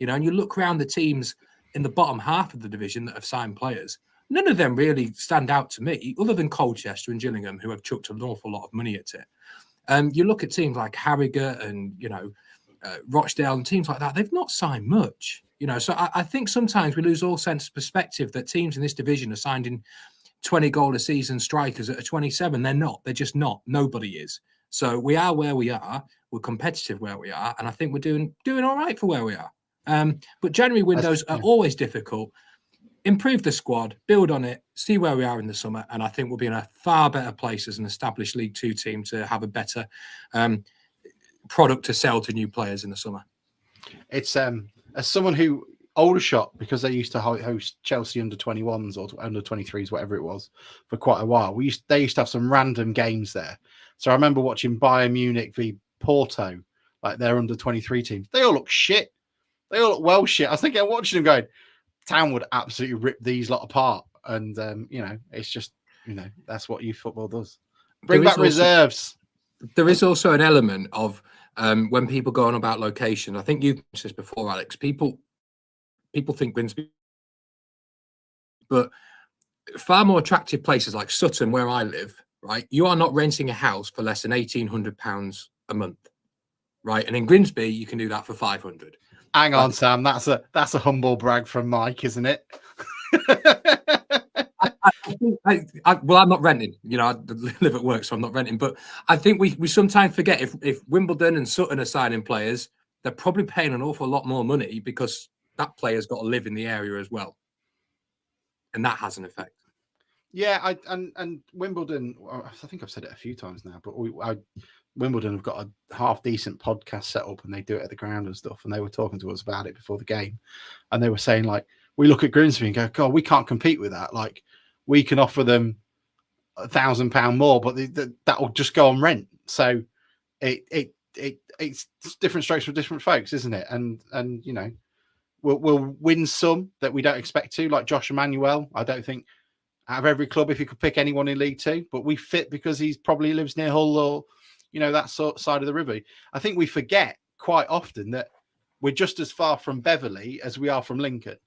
Speaker 3: And you look around the teams in the bottom half of the division that have signed players, none of them really stand out to me, other than Colchester and Gillingham, who have chucked an awful lot of money at it. You look at teams like Harrogate and Rochdale and teams like that; they've not signed much. So I think sometimes we lose all sense of perspective that teams in this division are signing 20 goal a season strikers at a 27. They're not. They're just not. Nobody is. So we are where we are. We're competitive where we are, and I think we're doing all right for where we are. But January windows are always difficult. Improve the squad, build on it, see where we are in the summer, and I think we'll be in a far better place as an established League Two team to have a better product to sell to new players in the summer.
Speaker 2: It's as someone who Aldershot, because they used to host Chelsea under 21s or under 23s, whatever it was, for quite a while. They used to have some random games there. So I remember watching Bayern Munich v Porto, like their under 23 teams. They all look shit. They all look well shit. I was thinking, watching them going, Town would absolutely rip these lot apart. And it's just, that's what youth football does. Bring back reserves.
Speaker 3: There is also an element of when people go on about location. I think you said this before, Alex. People think Grimsby, but far more attractive places like Sutton, where I live, right? You are not renting a house for less than £1,800 a month, right? And in Grimsby, you can do that for 500.
Speaker 2: Hang on, Sam. That's a humble brag from Mike, isn't it?
Speaker 3: Well, I'm not renting. I live at work, so I'm not renting. But I think we sometimes forget if Wimbledon and Sutton are signing players, they're probably paying an awful lot more money because that player's got to live in the area as well, and that has an effect.
Speaker 2: Yeah, and Wimbledon. I think I've said it a few times now, but Wimbledon have got a half decent podcast set up, and they do it at the ground and stuff. And they were talking to us about it before the game, and they were saying, like, we look at Grimsby and go, God, we can't compete with that. Like, we can offer them £1,000 more, but that will just go on rent. So it's different strokes for different folks, isn't it? And we'll win some that we don't expect to, like Josh Emmanuel. I don't think out of every club, if you could pick anyone in League Two, but we fit because he probably lives near Hull or that sort of side of the river. I think we forget quite often that we're just as far from Beverley as we are from Lincoln,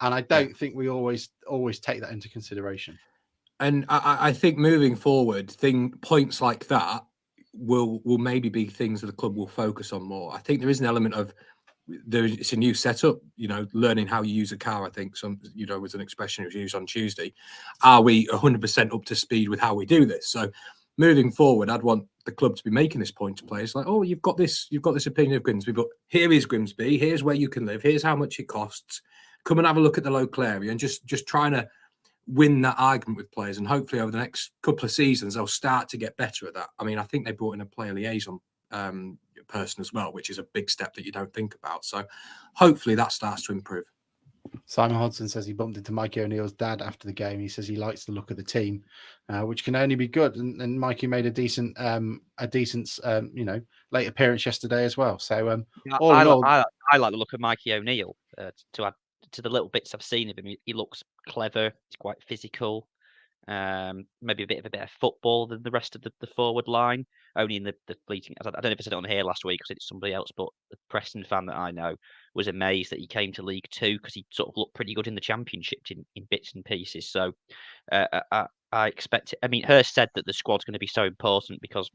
Speaker 2: and I don't think we always take that into consideration.
Speaker 3: And I think moving forward, points like that will maybe be things that the club will focus on more. I think there is an element of it's a new setup, learning how you use a car. I think was an expression that was used on Tuesday. Are we 100% up to speed with how we do this? So moving forward, I'd want the club to be making this point to players like, oh, you've got this opinion of Grimsby, but here is Grimsby. Here's where you can live. Here's how much it costs. Come and have a look at the local area, and just trying to win that argument with players. And hopefully over the next couple of seasons, they'll start to get better at that. I mean, I think they brought in a player liaison person as well, which is a big step that you don't think about. So hopefully that starts to improve.
Speaker 2: Simon Hodson says he bumped into Mikey O'Neill's dad after the game. He says he likes the look of the team, which can only be good. And Mikey made a decent late appearance yesterday as well. So
Speaker 1: I like the look of Mikey O'Neill. To add to the little bits I've seen of him, he looks clever. He's quite physical. Maybe a bit of football than the rest of the forward line. Only in the fleeting. I don't know if I said it on here last week because it's somebody else, but the Preston fan that I know was amazed that he came to League Two because he sort of looked pretty good in the Championship in bits and pieces. So I expect it. I mean, Hurst said that the squad's going to be so important because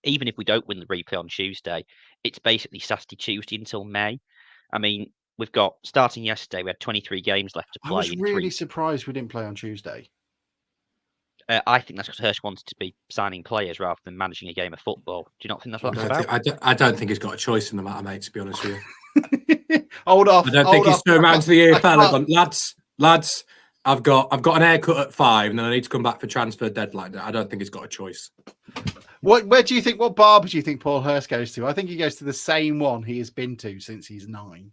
Speaker 1: even if we don't win the replay on Tuesday, it's basically Saturday, Tuesday until May. I mean, we've got, starting yesterday, we had 23 games left to
Speaker 2: I
Speaker 1: play.
Speaker 2: was really surprised we didn't play on Tuesday.
Speaker 1: I think that's because Hurst wanted to be signing players rather than managing a game of football. Do you not think that's what that's about?
Speaker 3: I don't think he's got a choice in the matter, mate, to be honest with
Speaker 2: you. Hold off.
Speaker 3: I don't think he's turned around to the EFL and gone, lads, I've got an haircut at 5 and then I need to come back for transfer deadline. I don't think he's got a choice.
Speaker 2: What barber do you think Paul Hurst goes to? I think he goes to the same one he has been to since he's 9.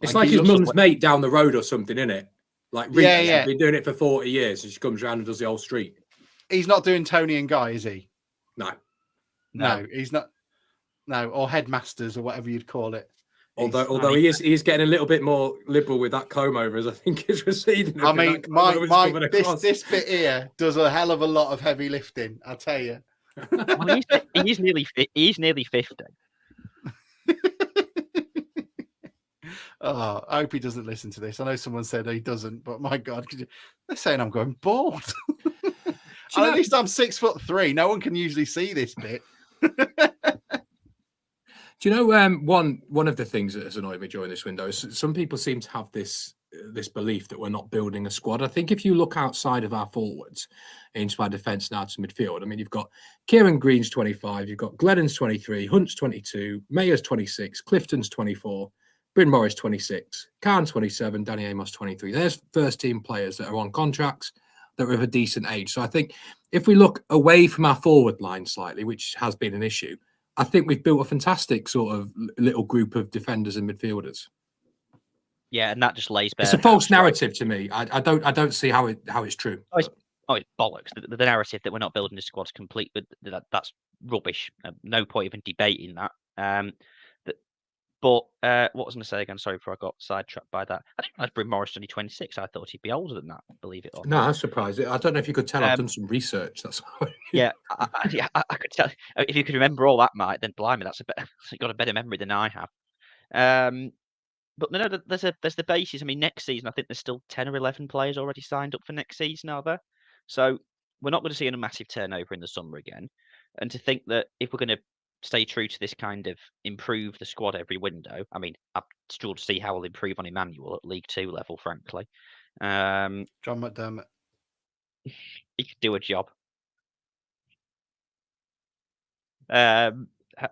Speaker 3: It's like his mum's mate down the road or something, isn't it? Like, Rita's been doing it for 40 years and she comes around and does the whole street.
Speaker 2: He's not doing Tony and Guy, is he?
Speaker 1: No,
Speaker 2: he's not. No, or headmasters or whatever you'd call it.
Speaker 3: Although he is getting a little bit more liberal with that comb over, as I think is receding.
Speaker 2: I mean, this bit here does a hell of a lot of heavy lifting, I tell you.
Speaker 1: Well, he's nearly 50.
Speaker 2: Oh, I hope he doesn't listen to this. I know someone said he doesn't, but my God, they're saying I'm going bald. At least I'm 6'3". No one can usually see this bit.
Speaker 3: Do you know one of the things that has annoyed me during this window is some people seem to have this belief that we're not building a squad. I think if you look outside of our forwards into our defence now to midfield, I mean, you've got Kieran Green's 25, you've got Glennon's 23, Hunt's 22, Mayer's 26, Clifton's 24, Bryn Morris 26, Khan 27, Danny Amos 23. There's first team players that are on contracts that are of a decent age. So I think if we look away from our forward line slightly, which has been an issue, I think we've built a fantastic sort of little group of defenders and midfielders.
Speaker 1: Yeah, and that just lays bare.
Speaker 3: It's a false narrative to me. I don't see how it's true.
Speaker 1: It's bollocks. The narrative that we're not building a squad's complete. That's rubbish. No point even debating that. But what was I going to say again? Sorry, before I got sidetracked by that. I didn't realize Bryn Morris only 26. I thought he'd be older than that. Believe it or not.
Speaker 3: No, I'm surprised. I don't know if you could tell. I've done some research. That's why.
Speaker 1: Yeah, I could tell. If you could remember all that, Mike, then blimey, that's got a better memory than I have. But no, there's the basis. I mean, next season, I think there's still 10 or 11 players already signed up for next season, are there? So we're not going to see a massive turnover in the summer again. And to think that if we're going to stay true to this kind of improve the squad every window, I mean, I struggle to see how we'll improve on Emmanuel at League 2 level, frankly.
Speaker 2: John McDermott.
Speaker 1: He could do a job.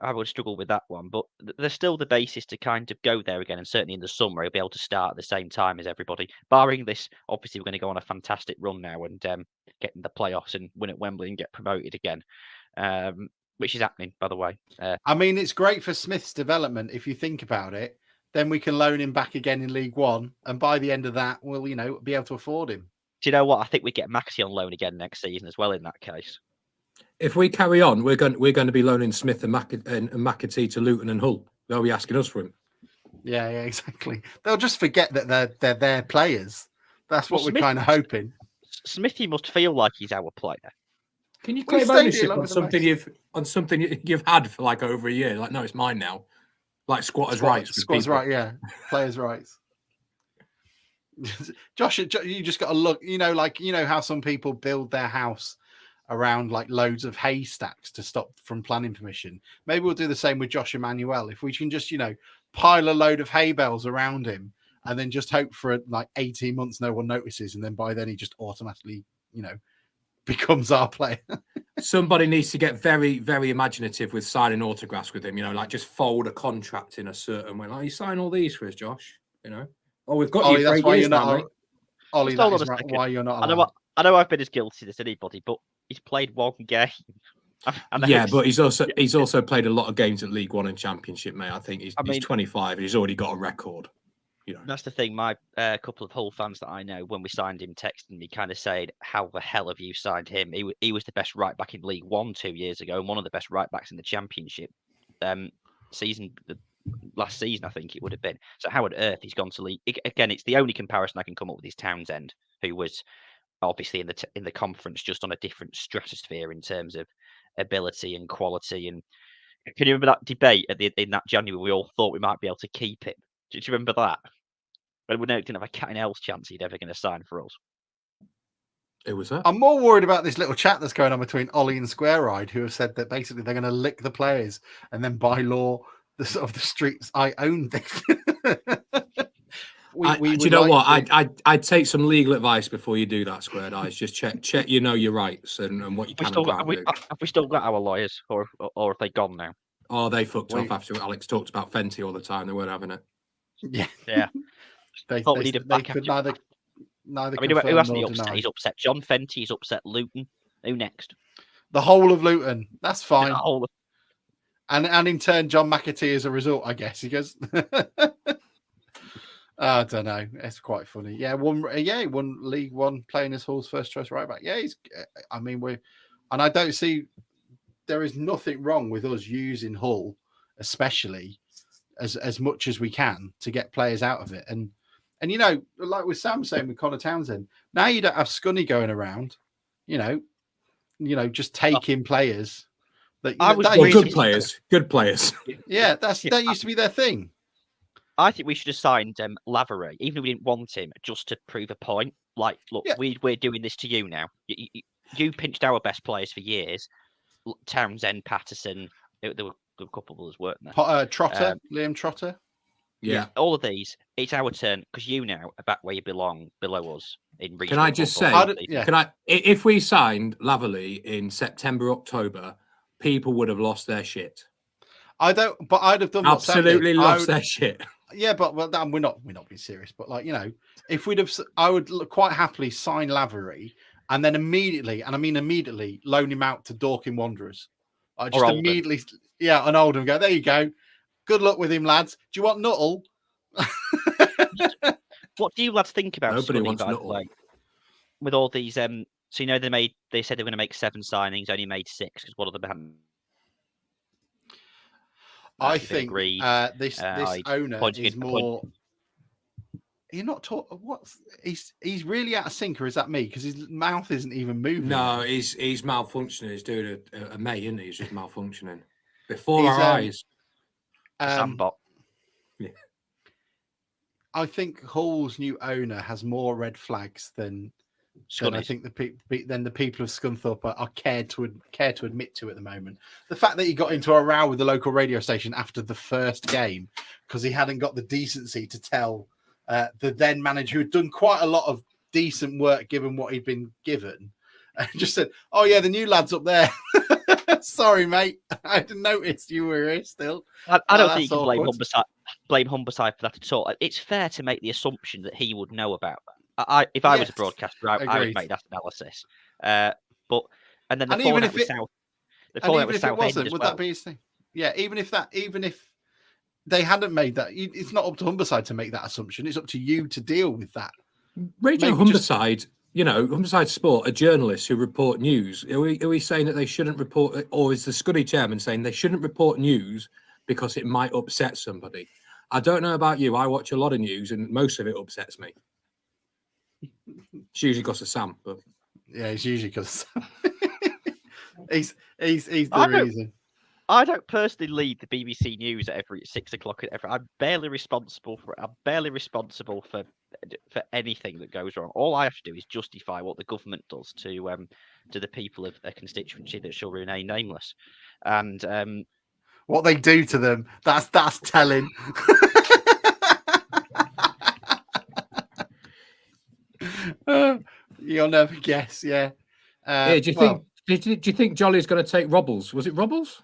Speaker 1: I would struggle with that one, but there's still the basis to kind of go there again, and certainly in the summer he'll be able to start at the same time as everybody. Barring this, obviously we're going to go on a fantastic run now and get in the playoffs and win at Wembley and get promoted again, which is happening, by the way.
Speaker 2: I mean, it's great for Smith's development if you think about it. Then we can loan him back again in League One, and by the end of that, we'll be able to afford him.
Speaker 1: Do you know what? I think we get Maxey on loan again next season as well. In that case.
Speaker 3: If we carry on, we're going to be loaning Smith and McAtee to Luton and Hull. They'll be asking us for him.
Speaker 2: Yeah, exactly. They'll just forget that they're their players. That's what we're kind of hoping.
Speaker 1: Smithy must feel like he's our player.
Speaker 3: Can you claim ownership on something you've had for like over a year? Like, no, it's mine now. Like squatters' rights.
Speaker 2: Squatters' right, yeah. Players' rights. Josh, you just got to look. How some people build their house around like loads of haystacks to stop from planning permission. Maybe we'll do the same with Josh Emmanuel. If we can just, pile a load of hay bales around him and then just hope for like 18 months no one notices, and then by then he just automatically, becomes our player. Somebody needs to get very, very imaginative with signing autographs with him, like just fold a contract in a certain way. Like, you sign all these for us, Josh, Oh, we've got you for 8 years now, mate. Ollie, that is why you're not allowed.
Speaker 1: I know I've been as guilty as anybody, but he's played one game.
Speaker 3: Yeah, but he's also played a lot of games at League One and Championship, mate. I think he's 25 and he's already got a record.
Speaker 1: That's the thing. My couple of Hull fans that I know, when we signed him, texted me kind of saying, "How the hell have you signed him? He was the best right back in League One 2 years ago, and one of the best right backs in the Championship last season, I think it would have been. So how on earth he's gone to League again? It's the only comparison I can come up with is Townsend, who was obviously in the conference, just on a different stratosphere in terms of ability and quality. And can you remember that debate in that January? We all thought we might be able to keep it. Do you remember that? When we didn't have a cat in hell's chance he'd ever going to sign for us.
Speaker 3: Who was that?
Speaker 2: I'm more worried about this little chat that's going on between Ollie and Square Ride, who have said that basically they're going to lick the players and then by law the sort of the streets I own things.
Speaker 3: Do you know what? I'd take some legal advice before you do that, Squared Eyes. Just check your rights and what you can and can't do.
Speaker 1: Have we still got our lawyers, or have they gone now?
Speaker 3: Oh, they fucked off after Alex talked about Fenty all the time. They weren't having it.
Speaker 1: Yeah.
Speaker 2: they could neither
Speaker 1: I mean, who hasn't he upset? He's upset John Fenty. He's upset Luton. Who next?
Speaker 2: The whole of Luton. That's fine.
Speaker 1: The whole of...
Speaker 2: And in turn, John McAtee as a result, I guess. He goes, I don't know. It's quite funny. Yeah, he won League One playing as Hull's first choice right back. Yeah, I don't see there is nothing wrong with us using Hull, especially as much as we can to get players out of it. And you know, like with Sam saying with Connor Townsend, now you don't have Scunny going around, you know, just taking players. Good players. Yeah, that used to be their thing.
Speaker 1: I think we should have signed Lavery, even if we didn't want him, just to prove a point. Like, look, we're doing this to you now. You pinched our best players for years. Townsend, Patterson, there were a couple of others, weren't there?
Speaker 2: Trotter, Liam Trotter.
Speaker 3: Yeah,
Speaker 1: all of these. It's our turn because you now are back where you belong, below us in.
Speaker 3: Can I just say? If we signed Laverley in September, October, people would have lost their shit.
Speaker 2: I'd have done
Speaker 3: absolutely lost their shit.
Speaker 2: Yeah, but we're not being serious. But like, you know, if I would quite happily sign Lavery and then immediately loan him out to Dorking Wanderers. Just immediately, and Oldham go, there you go. Good luck with him, lads. Do you want Nuttall?
Speaker 1: What do you lads think about
Speaker 3: Nobody wants Nuttall.
Speaker 1: With all these, so you know they said they were going to make 7 signings, only made 6 because one of them hadn't.
Speaker 2: I think this owner is more. You're not talking. He's really out of sync, or is that me? Because his mouth isn't even moving.
Speaker 3: No, he's malfunctioning. He's doing a May, isn't he? He's just malfunctioning before our eyes.
Speaker 1: Sandbot.
Speaker 2: Yeah. I think Hull's new owner has more red flags than I think the people of Scunthorpe are care to admit to at the moment. The fact that he got into a row with the local radio station after the first game because he hadn't got the decency to tell the then manager, who had done quite a lot of decent work given what he'd been given, and just said, "Oh yeah, the new lad's up there." Sorry, mate. I didn't notice you were here still.
Speaker 1: I don't think you can blame Humberside for that at all. It's fair to make the assumption that he would know about that. If I was a broadcaster, I would make that analysis. And then the fallout with South.
Speaker 2: Even if it wasn't, would that be his thing? Yeah, even if they hadn't made that, it's not up to Humberside to make that assumption. It's up to you to deal with that.
Speaker 3: Radio Humberside. You know, Humberside Sport are journalists who report news. Are we saying that they shouldn't report it, or is the Scuddy chairman saying they shouldn't report news because it might upset somebody? I don't know about you. I watch a lot of news, and most of it upsets me. It's usually because of Sam, but
Speaker 2: yeah, it's usually because he's the reason.
Speaker 1: I don't personally lead the BBC News at 6 o'clock. I'm barely responsible for it. I'm barely responsible for anything that goes wrong. All I have to do is justify what the government does to the people of a constituency that shall remain nameless, and
Speaker 2: what they do to them. That's telling. You'll never guess. Yeah.
Speaker 3: Do you think Jolly's going to take Robbles? Was it Robbles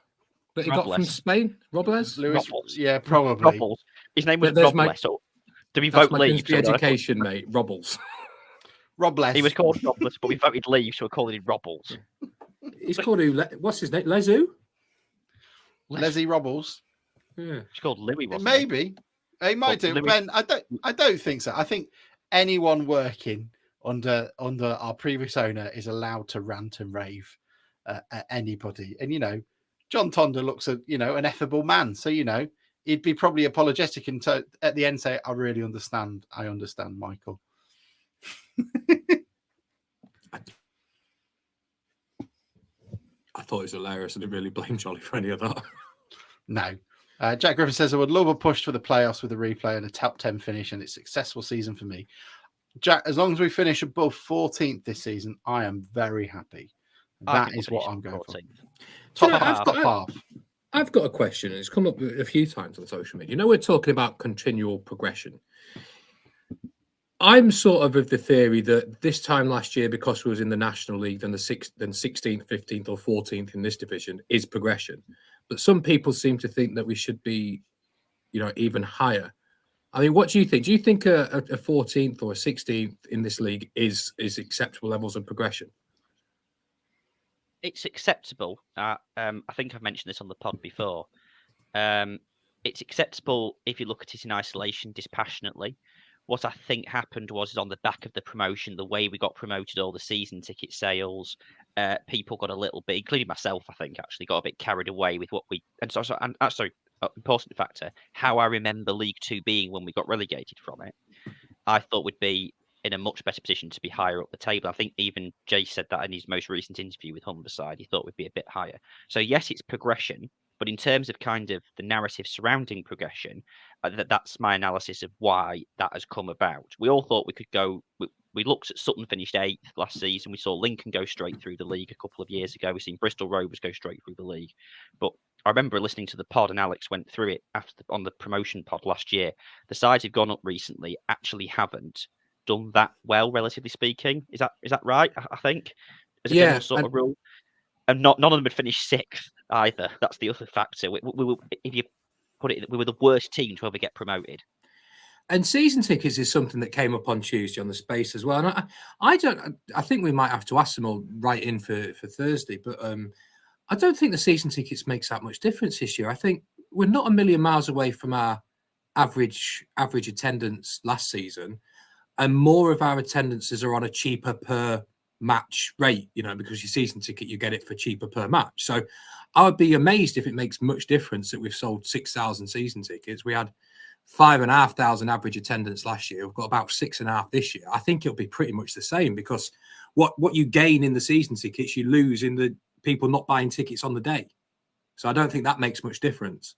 Speaker 3: that he got from Spain? Robles?
Speaker 2: Robbles. Yeah, probably.
Speaker 1: Robbles. His name was Robles. Do we vote leave?
Speaker 3: Education, mate. Robbles.
Speaker 2: Robles.
Speaker 1: He was called Robles, but we voted leave, so we're calling him Robbles.
Speaker 3: He's called who? What's his name? Lezu?
Speaker 2: Leslie Robbles.
Speaker 3: Yeah.
Speaker 1: He's called Louis.
Speaker 2: Maybe. He might do. Louis. Ben, I don't think so. I think anyone working under our previous owner is allowed to rant and rave at anybody. And, you know, John Tonda looks an effable man. So, you know, he'd be probably apologetic and at the end say, I really understand. I understand, Michael.
Speaker 3: I thought it was hilarious. I didn't really blame Jolly for any of that.
Speaker 2: No. Jack Griffin says, I would love a push for the playoffs with a replay and a top 10 finish and it's a successful season for me. Jack, as long as we finish above 14th this season, I am very happy.
Speaker 1: I
Speaker 2: That
Speaker 1: think we'll
Speaker 2: is what
Speaker 1: finish
Speaker 2: I'm going for.
Speaker 1: 14th.
Speaker 3: Do you
Speaker 2: Top
Speaker 3: know,
Speaker 2: half, top half.
Speaker 3: I've got a question, and it's come up a few times on social media. You know, we're talking about continual progression. I'm sort of the theory that this time last year, because we was in the National League, then 16th, 15th, or 14th in this division is progression. But some people seem to think that we should be, even higher. I mean, what do you think? Do you think a 14th or a 16th in this league is acceptable levels of progression?
Speaker 1: It's acceptable. I think I've mentioned this on the pod before. It's acceptable if you look at it in isolation, dispassionately. What I think happened was on the back of the promotion, the way we got promoted, all the season ticket sales, people got a little bit, including myself, I think, actually got a bit carried away with what we. And so, important factor, how I remember League Two being when we got relegated from it. I thought we'd be in a much better position to be higher up the table. I think even Jay said that in his most recent interview with Humberside. He thought we'd be a bit higher. So yes, it's progression, but in terms of kind of the narrative surrounding progression, that's my analysis of why that has come about. We all thought we could go. We looked at Sutton finished 8th last season. We saw Lincoln go straight through the league a couple of years ago. We've seen Bristol Rovers go straight through the league. But I remember listening to the pod, and Alex went through it on the promotion pod last year. The sides who've gone up recently actually haven't done that well, relatively speaking. Is that right? I think as a general sort of rule, and none of them had finished 6th either. That's the other factor. We were, if you put it, we were the worst team to ever get promoted.
Speaker 3: And season tickets is something that came up on Tuesday on the space as well. And I think we might have to ask them all right in for Thursday, but I don't think the season tickets makes that much difference this year. I think we're not a million miles away from our average attendance last season, and more of our attendances are on a cheaper per match rate, because your season ticket, you get it for cheaper per match. So I would be amazed if it makes much difference that we've sold 6,000 season tickets. We had 5,500 average attendance last year. We've got about 6,500 this year. I think it'll be pretty much the same, because what you gain in the season tickets, you lose in the people not buying tickets on the day. So I don't think that makes much difference.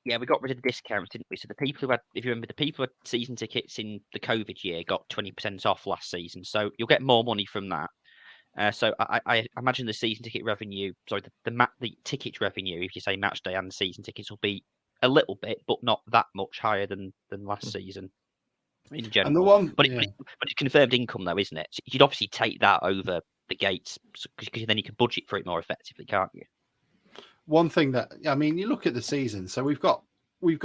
Speaker 1: Yeah, we got rid of the discounts, didn't we? So the people who had, if you remember, the people who had season tickets in the COVID year got 20% off last season. So you'll get more money from that. So I imagine the season ticket revenue, the ticket revenue, if you say match day and season tickets, will be a little bit, but not that much higher than last season in general. But it's confirmed income, though, isn't it? So you'd obviously take that over the gates, because then you can budget for it more effectively, can't you?
Speaker 2: One thing that, I mean, you look at the season, so we've got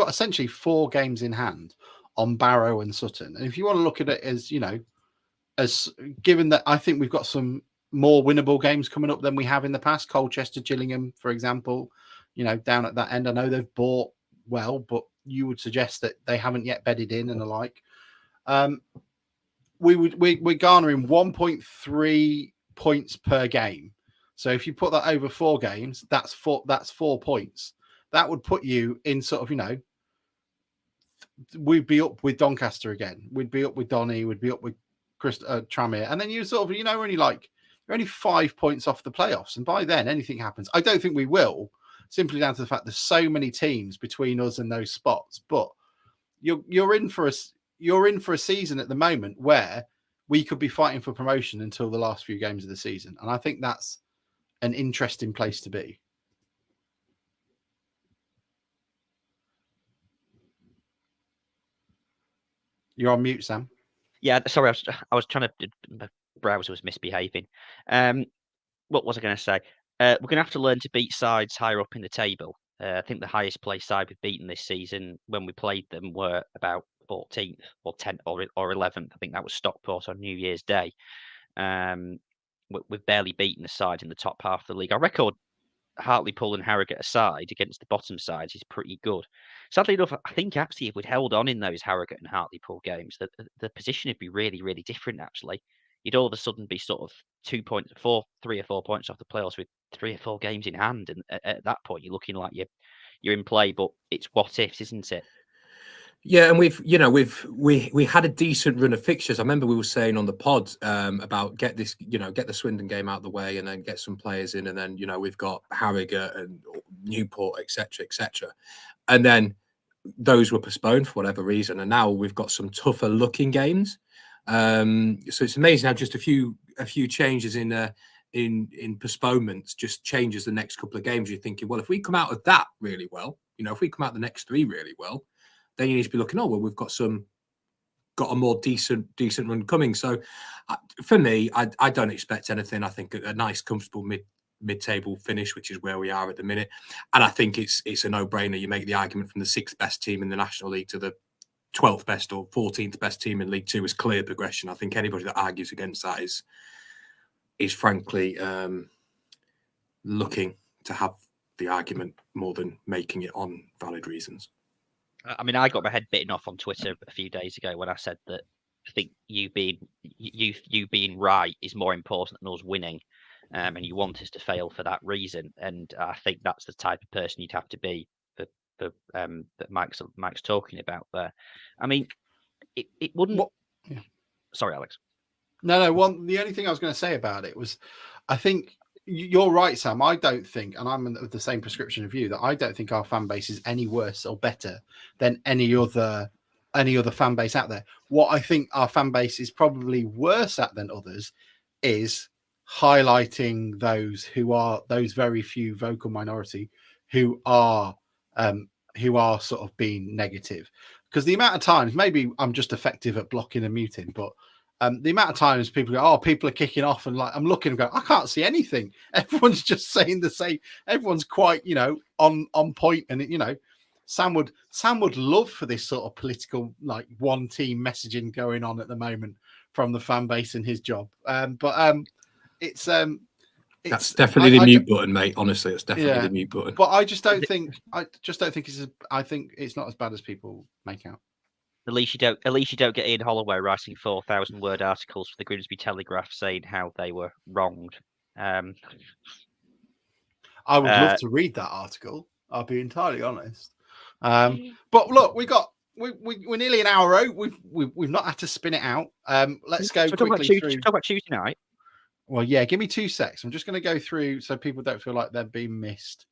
Speaker 2: essentially 4 games in hand on Barrow and Sutton. And if you want to look at it as, as given that I think we've got some more winnable games coming up than we have in the past, Colchester, Gillingham, for example, down at that end. I know they've bought well, but you would suggest that they haven't yet bedded in and the like. We're garnering 1.3 points per game. So if you put that over 4 games, that's 4 points. That would put you in sort of, we'd be up with Doncaster again. We'd be up with Donny. We'd be up with Tranmere. And then you sort of, you're only 5 points off the playoffs. And by then, anything happens. I don't think we will, simply down to the fact there's so many teams between us and those spots. But you're in for a season at the moment where we could be fighting for promotion until the last few games of the season. And I think that's an interesting place to be. You're on mute, Sam.
Speaker 1: Yeah, sorry, I was trying to. My browser was misbehaving. What was I going to say? We're going to have to learn to beat sides higher up in the table. I think the highest placed side we've beaten this season when we played them were about 14th or 10th or 11th. I think that was Stockport on New Year's Day. We've barely beaten the side in the top half of the league. Our record, Hartlepool and Harrogate aside, against the bottom sides is pretty good. Sadly enough, I think actually if we'd held on in those Harrogate and Hartlepool games, the position would be really, really different actually. You'd all of a sudden be sort of 3 or 4 points off the playoffs with 3 or 4 games in hand. And at that point, you're looking like you're in play, but it's what ifs, isn't it?
Speaker 3: Yeah, and we had a decent run of fixtures. I remember we were saying on the pod about get the Swindon game out of the way and then get some players in, and then we've got Harrogate and Newport, etc., and then those were postponed for whatever reason, and now we've got some tougher looking games. So it's amazing how just a few changes in postponements just changes the next couple of games. You're thinking, well, if we come out of that really well, if we come out the next 3 really well, then you need to be looking, oh well, we've got a more decent run coming. So for me, I don't expect anything. I think a nice, comfortable mid-table finish, which is where we are at the minute. And I think it's a no-brainer. You make the argument from the 6th best team in the National League to the 12th best or 14th best team in League Two is clear progression. I think anybody that argues against that is frankly looking to have the argument more than making it on valid reasons.
Speaker 1: I mean, I got my head bitten off on Twitter a few days ago when I said that I think you being right is more important than us winning, and you want us to fail for that reason. And I think that's the type of person you'd have to be that Mike's talking about there. I mean, it wouldn't.
Speaker 2: Yeah.
Speaker 1: Sorry, Alex.
Speaker 2: No. The only thing I was going to say about it was, I think you're right, Sam. I don't think, and I'm of the same prescription of you, that I don't think our fan base is any worse or better than any other fan base out there. What I think our fan base is probably worse at than others is highlighting those very few vocal minority who are sort of being negative. Because the amount of times, maybe I'm just effective at blocking and muting, but the amount of times people go, oh, people are kicking off, and like I'm looking and go, I can't see anything. Everyone's just saying the same. Everyone's quite, on point. And Sam would love for this sort of political, like, one team messaging going on at the moment from the fan base in his job. It's
Speaker 3: that's definitely the mute button, mate. Honestly, it's definitely the mute button.
Speaker 2: But I just don't think I think it's not as bad as people make out.
Speaker 1: At least you don't get Ian Holloway writing 4,000-word articles for the Grimsby Telegraph saying how they were wronged.
Speaker 2: I would love to read that article. I'll be entirely honest. But look, we're nearly an hour out. We've not had to spin it out. Let's go quickly through.
Speaker 1: Talk about Tuesday night.
Speaker 2: Well, yeah. Give me 2 secs. I'm just going to go through so people don't feel like they're being missed.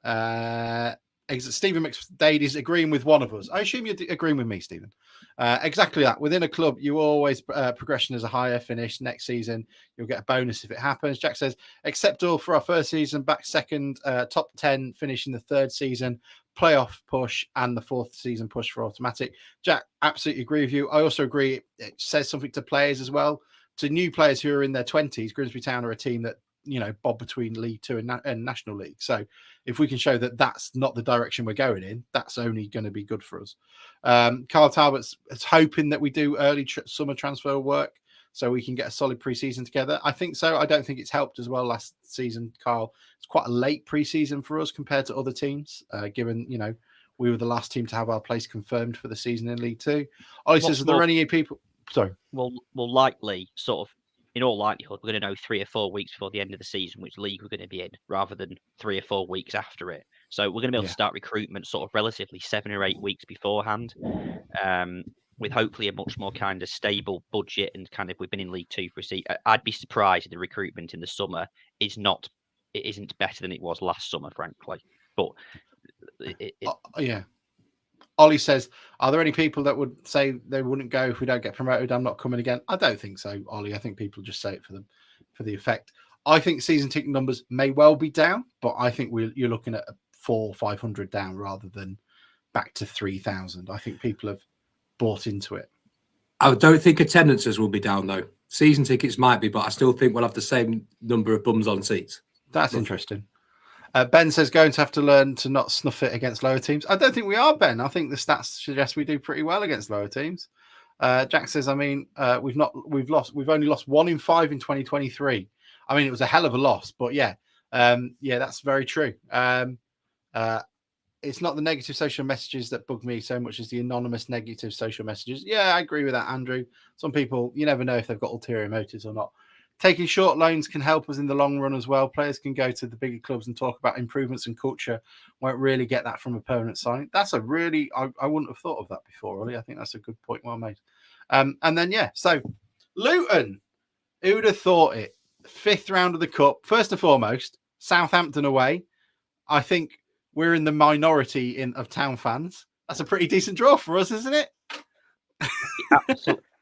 Speaker 2: Stephen McDade is agreeing with one of us. I assume you're agreeing with me, Stephen. Exactly that. Within a club, you always progression as a higher finish. Next season, you'll get a bonus if it happens. Jack says, acceptable for our first season, back second, top 10 finish in the third season, playoff push, and the fourth season push for automatic. Jack, absolutely agree with you. I also agree it says something to players as well. To new players who are in their 20s, Grimsby Town are a team that, bob between League Two and National League. So if we can show that that's not the direction we're going in, that's only going to be good for us. Carl Talbot's hoping that we do early summer transfer work so we can get a solid pre-season together. I think so. I don't think it's helped as well last season, Carl. It's quite a late pre-season for us compared to other teams, given, we were the last team to have our place confirmed for the season in League Two. Ollie says, are there any people... Sorry.
Speaker 1: Well, likely, sort of, in all likelihood, we're going to know 3 or 4 weeks before the end of the season which league we're going to be in, rather than 3 or 4 weeks after it. So we're going to be able to start recruitment sort of relatively 7 or 8 weeks beforehand, with hopefully a much more kind of stable budget and kind of we've been in League Two for a season. I'd be surprised if the recruitment in the summer isn't better than it was last summer, frankly. But
Speaker 2: yeah. Ollie says, are there any people that would say they wouldn't go if we don't get promoted? I'm not coming again. I don't think so, Ollie. I think people just say it for the effect. I think season ticket numbers may well be down, but I think you're looking at 400 or 500 down rather than back to 3,000. I think people have bought into it.
Speaker 3: I don't think attendances will be down, though. Season tickets might be, but I still think we'll have the same number of bums on seats.
Speaker 2: That's interesting. Ben says, going to have to learn to not snuff it against lower teams. I don't think we are, Ben. I think the stats suggest we do pretty well against lower teams. Jack says, I mean, we've only lost 1 in 5 in 2023. I mean, it was a hell of a loss, but yeah, that's very true. It's not the negative social messages that bug me so much as the anonymous negative social messages. Yeah, I agree with that, Andrew. Some people, you never know if they've got ulterior motives or not. Taking short loans can help us in the long run as well. Players can go to the bigger clubs and talk about improvements in culture. Won't really get that from a permanent signing. That's a really, I wouldn't have thought of that before, really. I think that's a good point, well made. And then, so Luton, who would have thought it? 5th round of the Cup. First and foremost, Southampton away. I think we're in the minority of town fans. That's a pretty decent draw for us, isn't it?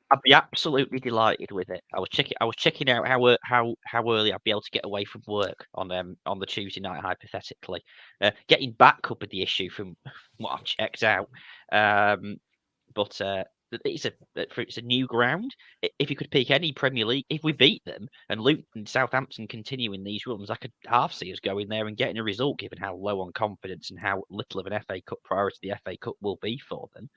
Speaker 1: I'd be absolutely delighted with it. I was checking out how early I'd be able to get away from work on the Tuesday night, hypothetically. Getting back could be the issue from what I've checked out. But it's a new ground. If you could pick any Premier League, if we beat them and Luton and Southampton continuing these runs, I could half see us going there and getting a result, given how low on confidence and how little of an FA Cup priority the FA Cup will be for them.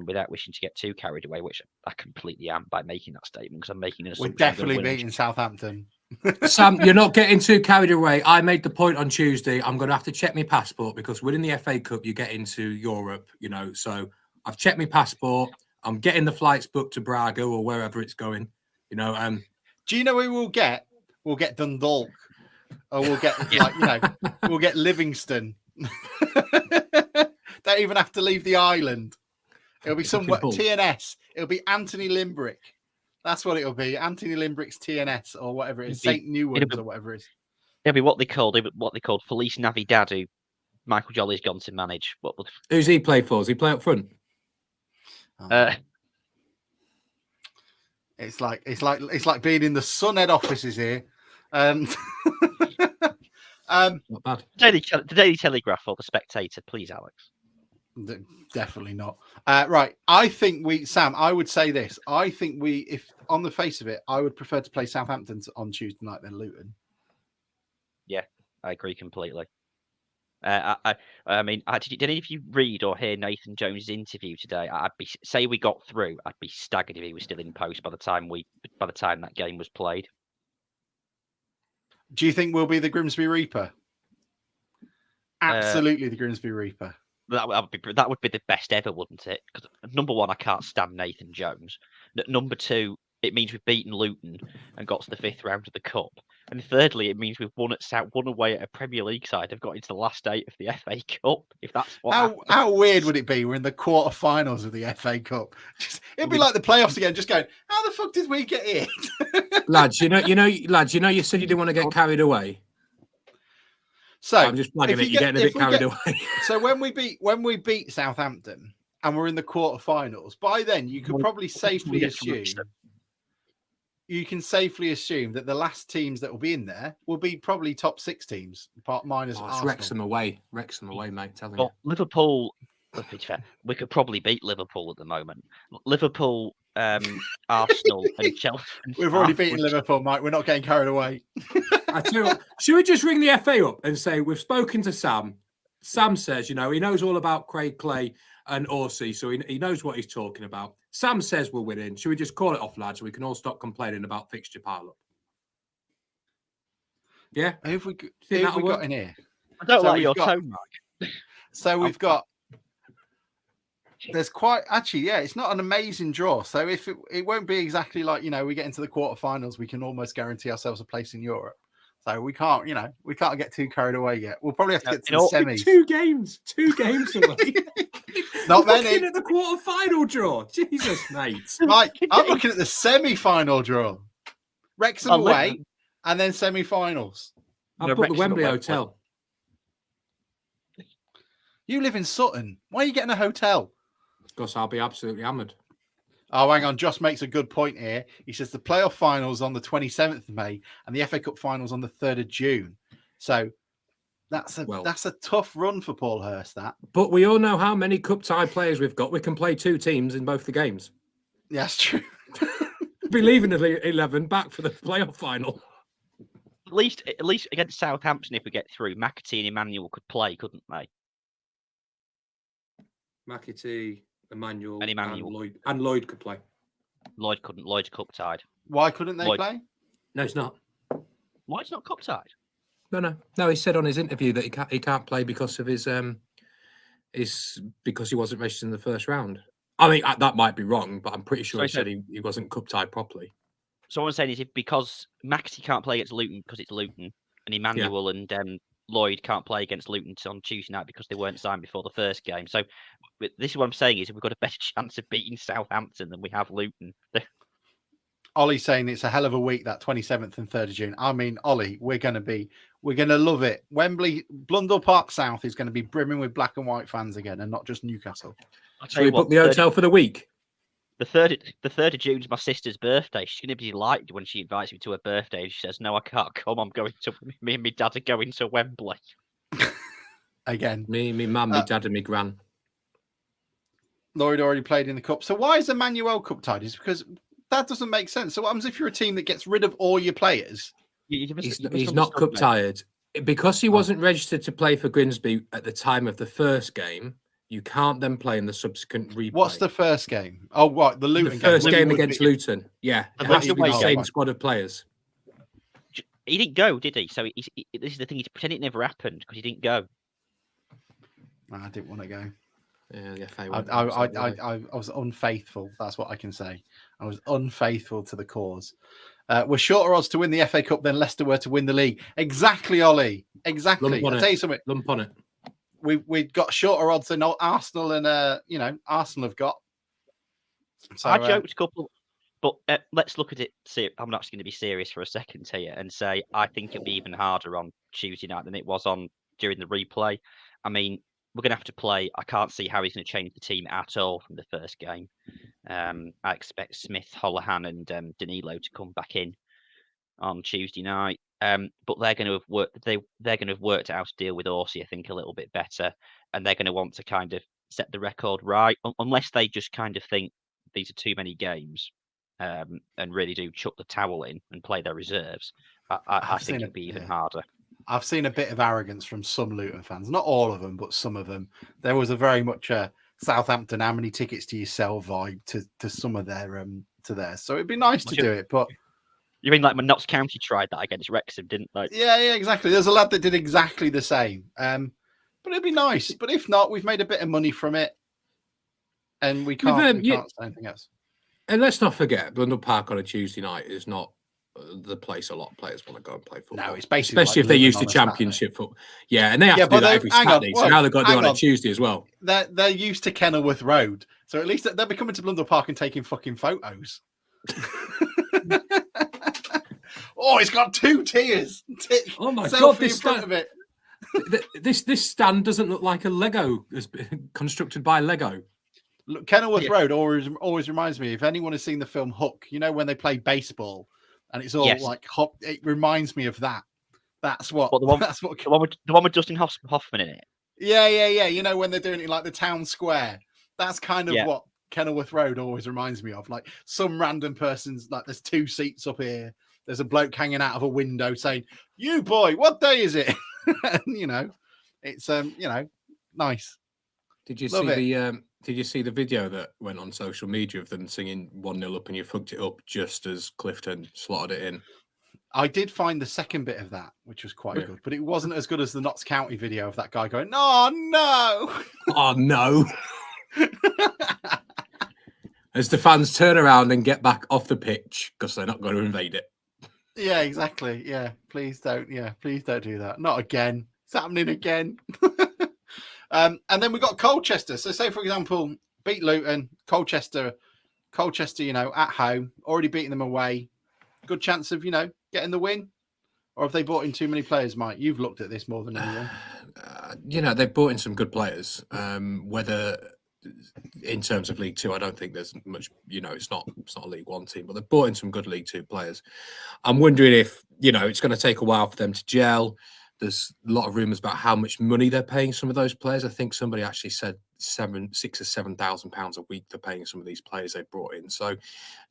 Speaker 1: Without wishing to get too carried away, which I completely am by making that statement, because I'm making an assumption.
Speaker 2: We're definitely beating Southampton.
Speaker 3: Sam, you're not getting too carried away. I made the point on Tuesday. I'm going to have to check my passport because winning the FA Cup, you get into Europe, So I've checked my passport. I'm getting the flights booked to Braga or wherever it's going.
Speaker 2: Do you know who we'll get? We'll get Dundalk, or we'll get we'll get Livingston. Don't even have to leave the island. It'll be some TNS. It'll be Anthony Limbrick. That's what it'll be. Anthony Limbrick's TNS or whatever it is. St. Newlands or whatever it is.
Speaker 1: It'll be what they called Felice Navidad, who Michael Jolly's gone to manage.
Speaker 3: Who's he play for? Does he play up front?
Speaker 2: It's like being in the Sun head offices here.
Speaker 3: Not bad.
Speaker 1: The Daily Telegraph or the Spectator, please, Alex.
Speaker 2: Definitely not. Right. I think Sam, I would say this. I think if on the face of it, I would prefer to play Southampton on Tuesday night than Luton.
Speaker 1: Yeah, I agree completely. I mean, did any of you read or hear Nathan Jones' interview today? Say we got through, I'd be staggered if he was still in post by the time that game was played.
Speaker 2: Do you think we'll be the Grimsby Reaper? Absolutely, the Grimsby Reaper.
Speaker 1: That would be the best ever, wouldn't it? Because number one, I can't stand Nathan Jones. Number two, it means we've beaten Luton and got to the 5th round of the Cup. And thirdly, it means we've won away at a Premier League side. Have got into the last 8 of the FA Cup. If that's what
Speaker 2: how weird would it be? We're in the quarterfinals of the FA Cup. It'd be like the playoffs again. Just going, how the fuck did we get in?
Speaker 3: lads? You said you didn't want to get carried away.
Speaker 2: So
Speaker 3: I'm just plugging it. You're getting a bit carried away.
Speaker 2: So when we beat Southampton and we're in the quarterfinals, by then you could probably safely assume. You can safely assume that the last teams that will be in there will be probably top 6 teams, minus Arsenal.
Speaker 3: Wrexham away, mate. Telling
Speaker 1: you. Liverpool. Let's be fair. We could probably beat Liverpool at the moment. Liverpool, Arsenal, and Chelsea.
Speaker 2: We've already beaten Liverpool, Mike. We're not getting carried away.
Speaker 3: Should we just ring the FA up and say we've spoken to Sam? Sam says, he knows all about Craig Clay and Orsi, so he knows what he's talking about. Sam says we're winning. Should we just call it off, lads, so we can all stop complaining about fixture pile-up? Yeah?
Speaker 2: Who have we got in here?
Speaker 1: I don't like your tone, Mike.
Speaker 2: So we've got... There's quite... Actually, yeah, it's not an amazing draw. So if it won't be exactly like, we get into the quarterfinals, we can almost guarantee ourselves a place in Europe. So we can't get too carried away yet. We'll probably have to get to the semis.
Speaker 3: 2 games away.
Speaker 2: Not many.
Speaker 3: Looking at the quarter-final draw. Jesus, mate.
Speaker 2: Mike, I'm looking at the semi-final draw. Wrexham away, and then semi-finals.
Speaker 3: I've booked the Wembley Hotel.
Speaker 2: You live in Sutton. Why are you getting a hotel?
Speaker 3: Because I'll be absolutely hammered.
Speaker 2: Oh, hang on. Josh makes a good point here. He says the playoff finals on the 27th of May and the FA Cup finals on the 3rd of June. So that's a tough run for Paul Hurst, that.
Speaker 3: But we all know how many cup tie players we've got. We can play 2 teams in both the games.
Speaker 2: Yeah, that's true.
Speaker 3: Be leaving the 11 back for the playoff final.
Speaker 1: At least against Southampton, if we get through, McAtee and Emmanuel could play, couldn't they?
Speaker 3: McAtee, Emmanuel,
Speaker 1: and
Speaker 3: Lloyd could play.
Speaker 1: Lloyd couldn't. Lloyd's cup tied.
Speaker 2: Why couldn't they play?
Speaker 3: No, it's not.
Speaker 1: Lloyd's not cup tied.
Speaker 3: No. He said on his interview that he can't play because of because he wasn't registered in the first round. I mean, that might be wrong, but I'm pretty sure he said he wasn't cup tied properly.
Speaker 1: So what I'm saying is, because Maxey can't play against Luton because it's Luton, and Emmanuel and Lloyd can't play against Luton on Tuesday night because they weren't signed before the first game. So this is what I'm saying is, we've got a better chance of beating Southampton than we have Luton.
Speaker 2: Ollie's saying it's a hell of a week, that 27th and 3rd of June. I mean, Ollie, we're going to love it. Wembley, Blundell Park South is going to be brimming with black and white fans again, and not just Newcastle.
Speaker 3: So we book the hotel for the week.
Speaker 1: The 3rd of June is my sister's birthday. She's going to be delighted when she invites me to her birthday. And she says, "No, I can't come. Me and my dad are going to Wembley."
Speaker 2: Again,
Speaker 3: Me mum, me dad, and me gran.
Speaker 2: Lloyd already played in the cup. So why is the Manuel Cup tied? It's because that doesn't make sense. So what happens if you're a team that gets rid of all your players?
Speaker 3: He's not cup tired because he wasn't registered to play for Grimsby at the time of the first game. You can't then play in the subsequent replay.
Speaker 2: What's the first game? Oh, what, the Luton
Speaker 3: the first
Speaker 2: game
Speaker 3: against Luton. Yeah, it has to be the same squad of players.
Speaker 1: He didn't go, did he? So this is the thing. He's pretending it never happened because he didn't go.
Speaker 2: I didn't want to go.
Speaker 3: Yeah,
Speaker 2: I was unfaithful. That's what I can say. I was unfaithful to the cause. We're shorter odds to win the FA Cup than Leicester were to win the league. Exactly, Ollie. Exactly. I'll tell you something.
Speaker 3: Lump on it.
Speaker 2: We've got shorter odds than Arsenal and Arsenal have got. So,
Speaker 1: I joked a couple, but let's look at it. I'm not going to be serious for a second here and say I think it'll be even harder on Tuesday night than it was on during the replay. I mean, we're going to have to play. I can't see how he's going to change the team at all from the first game. I expect Smith, Holohan, and Danilo to come back in on Tuesday night. But they're going to have worked. They're going to have worked out how to deal with Orsi, I think, a little bit better, and they're going to want to kind of set the record right, unless they just kind of think these are too many games, and really do chuck the towel in and play their reserves. I think it'll be even harder.
Speaker 2: I've seen a bit of arrogance from some Luton fans, not all of them, but some of them. There was a very much Southampton, how many tickets do you sell vibe to some of their to theirs. So it'd be nice to do it, but.
Speaker 1: You mean like when Notts County tried that against Wrexham, didn't they?
Speaker 2: Yeah, exactly. There's a lad that did exactly the same. But it'd be nice. But if not, we've made a bit of money from it, and we can't say anything else.
Speaker 3: And let's not forget, Blundell Park on a Tuesday night is not the place a lot of players want to go and play football.
Speaker 2: No, it's basically
Speaker 3: especially if they're used to Championship football. Yeah, and they have to do that every Saturday. So now they've got to do it on a Tuesday as well.
Speaker 2: They're used to Kenilworth Road, so at least they'll be coming to Blundell Park and taking fucking photos. Oh, it's got 2 tiers.
Speaker 3: Oh my god! This stand, this stand doesn't look like a Lego. It's constructed by Lego.
Speaker 2: Look, Kenilworth Road always reminds me. If anyone has seen the film Hook, you know when they play baseball, and it's all like hop. It reminds me of that. That's what.
Speaker 1: The one with Dustin Hoffman in it.
Speaker 2: Yeah. You know when they're doing it in like the town square. That's kind of what Kenilworth Road always reminds me of. Like some random person's like, there's 2 seats up here. There's a bloke hanging out of a window saying, "You boy, what day is it?" And, it's nice.
Speaker 3: Did you see the video that went on social media of them singing 1-0 up and you fucked it up just as Clifton slotted it in?
Speaker 2: I did find the second bit of that, which was quite good, but it wasn't as good as the Notts County video of that guy going, "Oh no,
Speaker 3: oh no." As the fans turn around and get back off the pitch because they're not going to invade it.
Speaker 2: Yeah, exactly. Yeah, please don't. Yeah, please don't do that. Not again. It's happening again. And then we got Colchester. So, say for example, beat Luton, Colchester, at home, already beating them away. Good chance of getting the win. Or have they brought in too many players, Mike? You've looked at this more than anyone.
Speaker 3: They've brought in some good players. Whether in terms of League Two, I don't think there's much. It's not a League One team, but they've brought in some good League Two players. I'm wondering if it's going to take a while for them to gel. There's a lot of rumours about how much money they're paying some of those players. I think somebody actually said £6,000 or £7,000 a week they're paying some of these players they brought in. So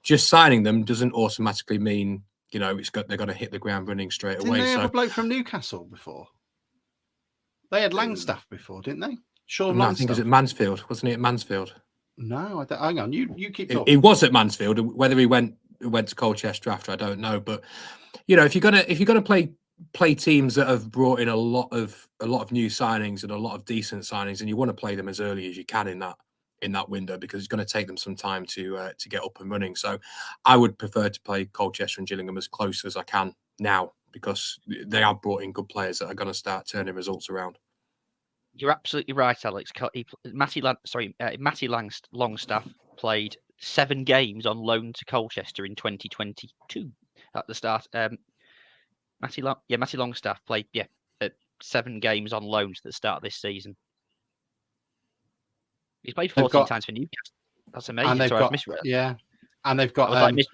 Speaker 3: just signing them doesn't automatically mean they're going to hit the ground running straight away.
Speaker 2: Didn't they have a bloke from Newcastle before? They had Langstaff before, didn't they? Sure,
Speaker 3: I think it was at Mansfield, wasn't he? At Mansfield.
Speaker 2: No, hang on. You keep talking.
Speaker 3: He was at Mansfield. Whether he went to Colchester after, I don't know. But if you're gonna play teams that have brought in a lot of new signings and a lot of decent signings, and you want to play them as early as you can in that window because it's going to take them some time to get up and running. So I would prefer to play Colchester and Gillingham as close as I can now because they have brought in good players that are going to start turning results around.
Speaker 1: You're absolutely right, Alex. Matty Longstaff played 7 games on loan to Colchester in 2022 at the start. Matty Longstaff played 7 games on loan at the start of this season. He's played 14 times for Newcastle. That's amazing.
Speaker 2: And they've
Speaker 1: Sorry, I've
Speaker 2: got
Speaker 1: misread.
Speaker 2: and they've
Speaker 1: I
Speaker 2: got
Speaker 1: was like,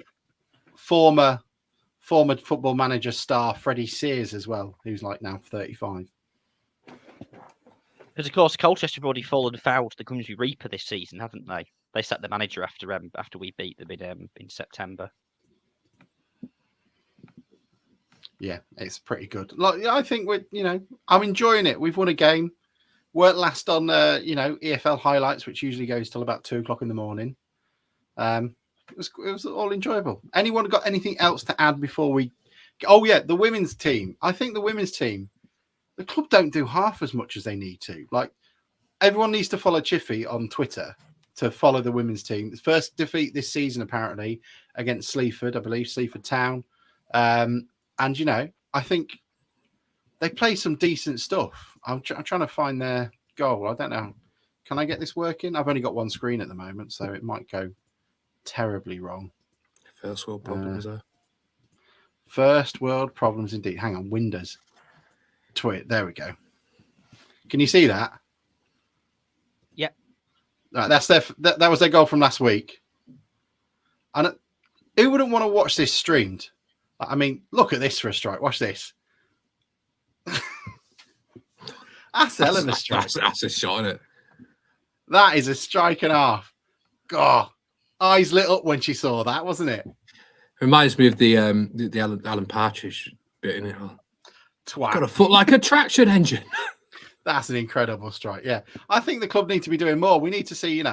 Speaker 2: former football manager star Freddie Sears as well, who's like now 35.
Speaker 1: because of course Colchester have already fallen foul to the Grimsby Reaper this season, haven't they? They sacked the manager after we beat them in September.
Speaker 2: Yeah, it's pretty good. Like, I think I'm enjoying it. We've won a game. Weren't last on EFL highlights, which usually goes till about 2:00 in the morning. It was all enjoyable. Anyone got anything else to add before we? Oh yeah, the women's team. I think the women's team, the club don't do half as much as they need to. Like, everyone needs to follow Chiffy on Twitter to follow the women's team. The first defeat this season apparently against Sleaford, I believe, Sleaford Town. And I think they play some decent stuff. I'm trying to find their goal. I don't know. Can I get this working? I've only got one screen at the moment, so it might go terribly wrong.
Speaker 3: First world problems there.
Speaker 2: First world problems indeed. Hang on, Windows. There we go. Can you see that?
Speaker 1: Yeah.
Speaker 2: Right, that was their goal from last week. And who wouldn't want to watch this streamed? I mean, look at this for a strike. Watch this. That's a hell of a strike.
Speaker 3: That's a shot, isn't it?
Speaker 2: That is a strike and a half. God, eyes lit up when she saw that, wasn't it?
Speaker 3: Reminds me of the Alan Partridge bit in it.
Speaker 2: Twat.
Speaker 3: Got a foot like a traction engine.
Speaker 2: That's an incredible strike. Yeah, I think the club need to be doing more. We need to see,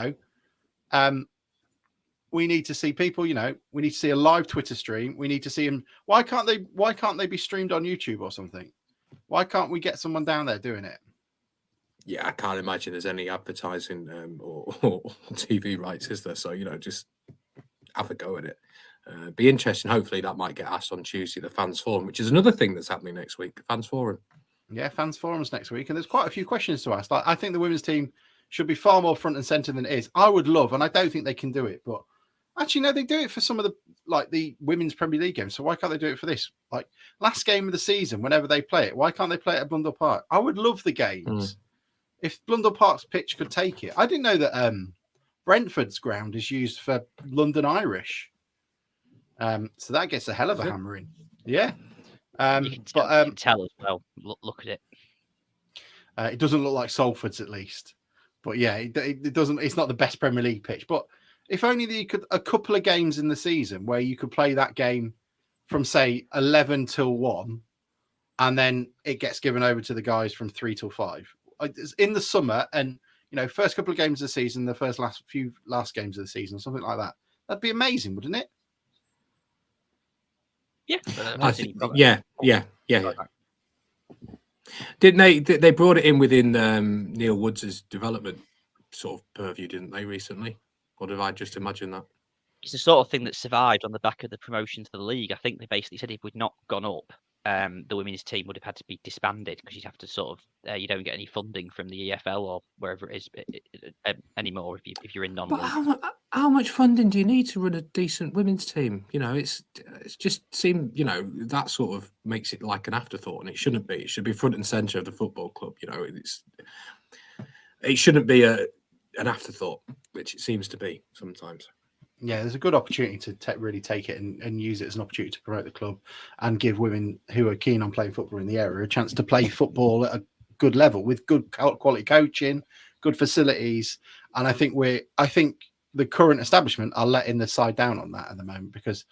Speaker 2: we need to see people. We need to see a live Twitter stream. We need to see them. Why can't they be streamed on YouTube or something? Why can't we get someone down there doing it?
Speaker 3: Yeah, I can't imagine there's any advertising or TV rights, is there? So, just have a go at it. Be interesting. Hopefully that might get asked on Tuesday, the Fans Forum, which is another thing that's happening next week, Fans Forum. Yeah,
Speaker 2: Fans Forums next week. And there's quite a few questions to ask. Like, I think the women's team should be far more front and centre than it is. I would love, and I don't think they can do it, but actually, no, they do it for some of the women's Premier League games. So why can't they do it for this? Like, last game of the season, whenever they play it, why can't they play it at Blundell Park? I would love the games. If Blundell Park's pitch could take it. I didn't know that Brentford's ground is used for London Irish. So that gets a hell of a hammering. Yeah.
Speaker 1: You can tell as well. Look at it.
Speaker 2: It doesn't look like Salford's at least. But yeah, it doesn't. It's not the best Premier League pitch. But if only you could, a couple of games in the season where you could play that game from, say, 11 till 1, and then it gets given over to the guys from 3 till 5. In the summer, and first couple of games of the season, the few last games of the season, something like that. That'd be amazing, wouldn't it?
Speaker 1: Yeah.
Speaker 3: Yeah. Didn't they brought it in within Neil Woods' development sort of purview, didn't they, recently? Or did I just imagine that?
Speaker 1: It's the sort of thing that survived on the back of the promotion to the league. I think they basically said if we'd not gone up, the women's team would have had to be disbanded because you'd have to sort of you don't get any funding from the EFL or wherever it is anymore if you're in non-league.
Speaker 3: But how much funding do you need to run a decent women's team? It's just seemed that sort of makes it like an afterthought, and it shouldn't be. It should be front and centre of the football club. It shouldn't be an afterthought, which it seems to be sometimes.
Speaker 2: Yeah, there's a good opportunity to really take it and use it as an opportunity to promote the club and give women who are keen on playing football in the area a chance to play football at a good level with good quality coaching, good facilities. And I think the current establishment are letting the side down on that at the moment because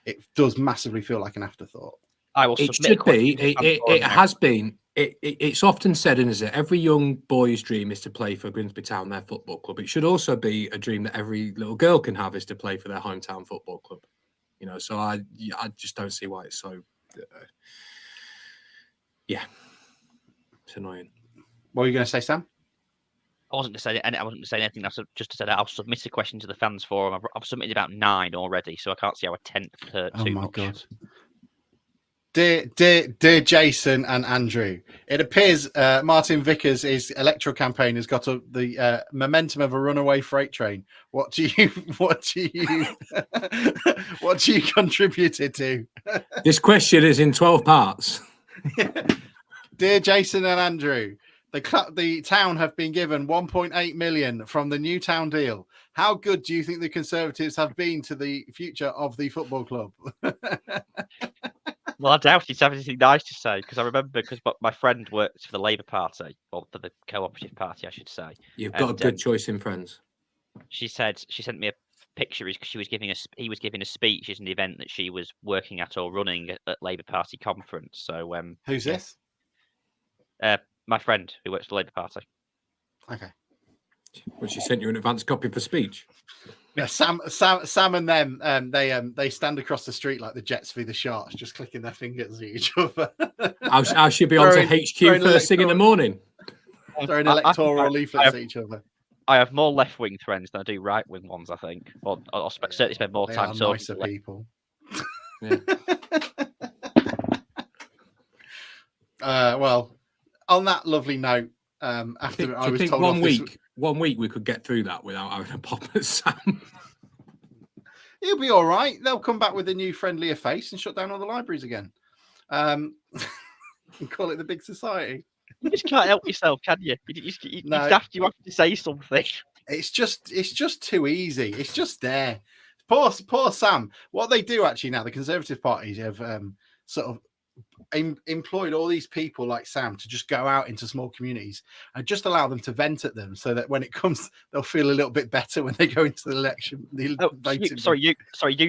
Speaker 2: it does massively feel like an afterthought.
Speaker 3: It should be. It has been. It's often said, isn't it? Every young boy's dream is to play for Grimsby Town, their football club. It should also be a dream that every little girl can have, is to play for their hometown football club. So I just don't see why it's so. Yeah, it's annoying.
Speaker 2: What were you going to say, Sam?
Speaker 1: I wasn't to say anything. I just to say that I'll submit a question to the Fans Forum. I've submitted about 9 already, so I can't see how a 10th hurt too much. Oh my god.
Speaker 2: Dear Jason and Andrew, it appears Martin Vickers' electoral campaign has got the momentum of a runaway freight train. What do you contribute to?
Speaker 3: This question is in 12 parts.
Speaker 2: Dear Jason and Andrew, the town have been given 1.8 million from the new town deal. How good do you think the Conservatives have been to the future of the football club?
Speaker 1: Well, I doubt he's have anything nice to say because I remember my friend worked for the Labour Party, or for the Cooperative Party, I should say.
Speaker 3: You've got a good choice in friends.
Speaker 1: She said she sent me a picture because he was giving a speech at an event that she was working at or running at Labour Party conference. So
Speaker 2: who's this?
Speaker 1: My friend who works for the Labour Party.
Speaker 2: Okay.
Speaker 3: Well, she sent you an advance copy of the speech.
Speaker 2: Yeah, Sam and them, they stand across the street like the Jets v the Sharks, just clicking their fingers at each other.
Speaker 3: I should be on to HQ first thing in the morning.
Speaker 2: Throwing electoral leaflets at each other.
Speaker 1: I have more left-wing friends than I do right-wing ones, I think. Or certainly spend more time talking
Speaker 2: nicer people.
Speaker 3: Yeah.
Speaker 2: Well, on that lovely note, after I was told
Speaker 3: one week we could get through that without having a pop at Sam.
Speaker 2: He'll be all right. They'll come back with a new friendlier face and shut down all the libraries again. And call it the big society.
Speaker 1: You just can't help yourself, can you? You have to say something.
Speaker 2: It's just too easy. It's just there. Poor Sam. What they do actually now, the Conservative parties have sort of employed all these people like Sam to just go out into small communities and just allow them to vent at them, so that when it comes, they'll feel a little bit better when they go into the election.
Speaker 1: Sorry, you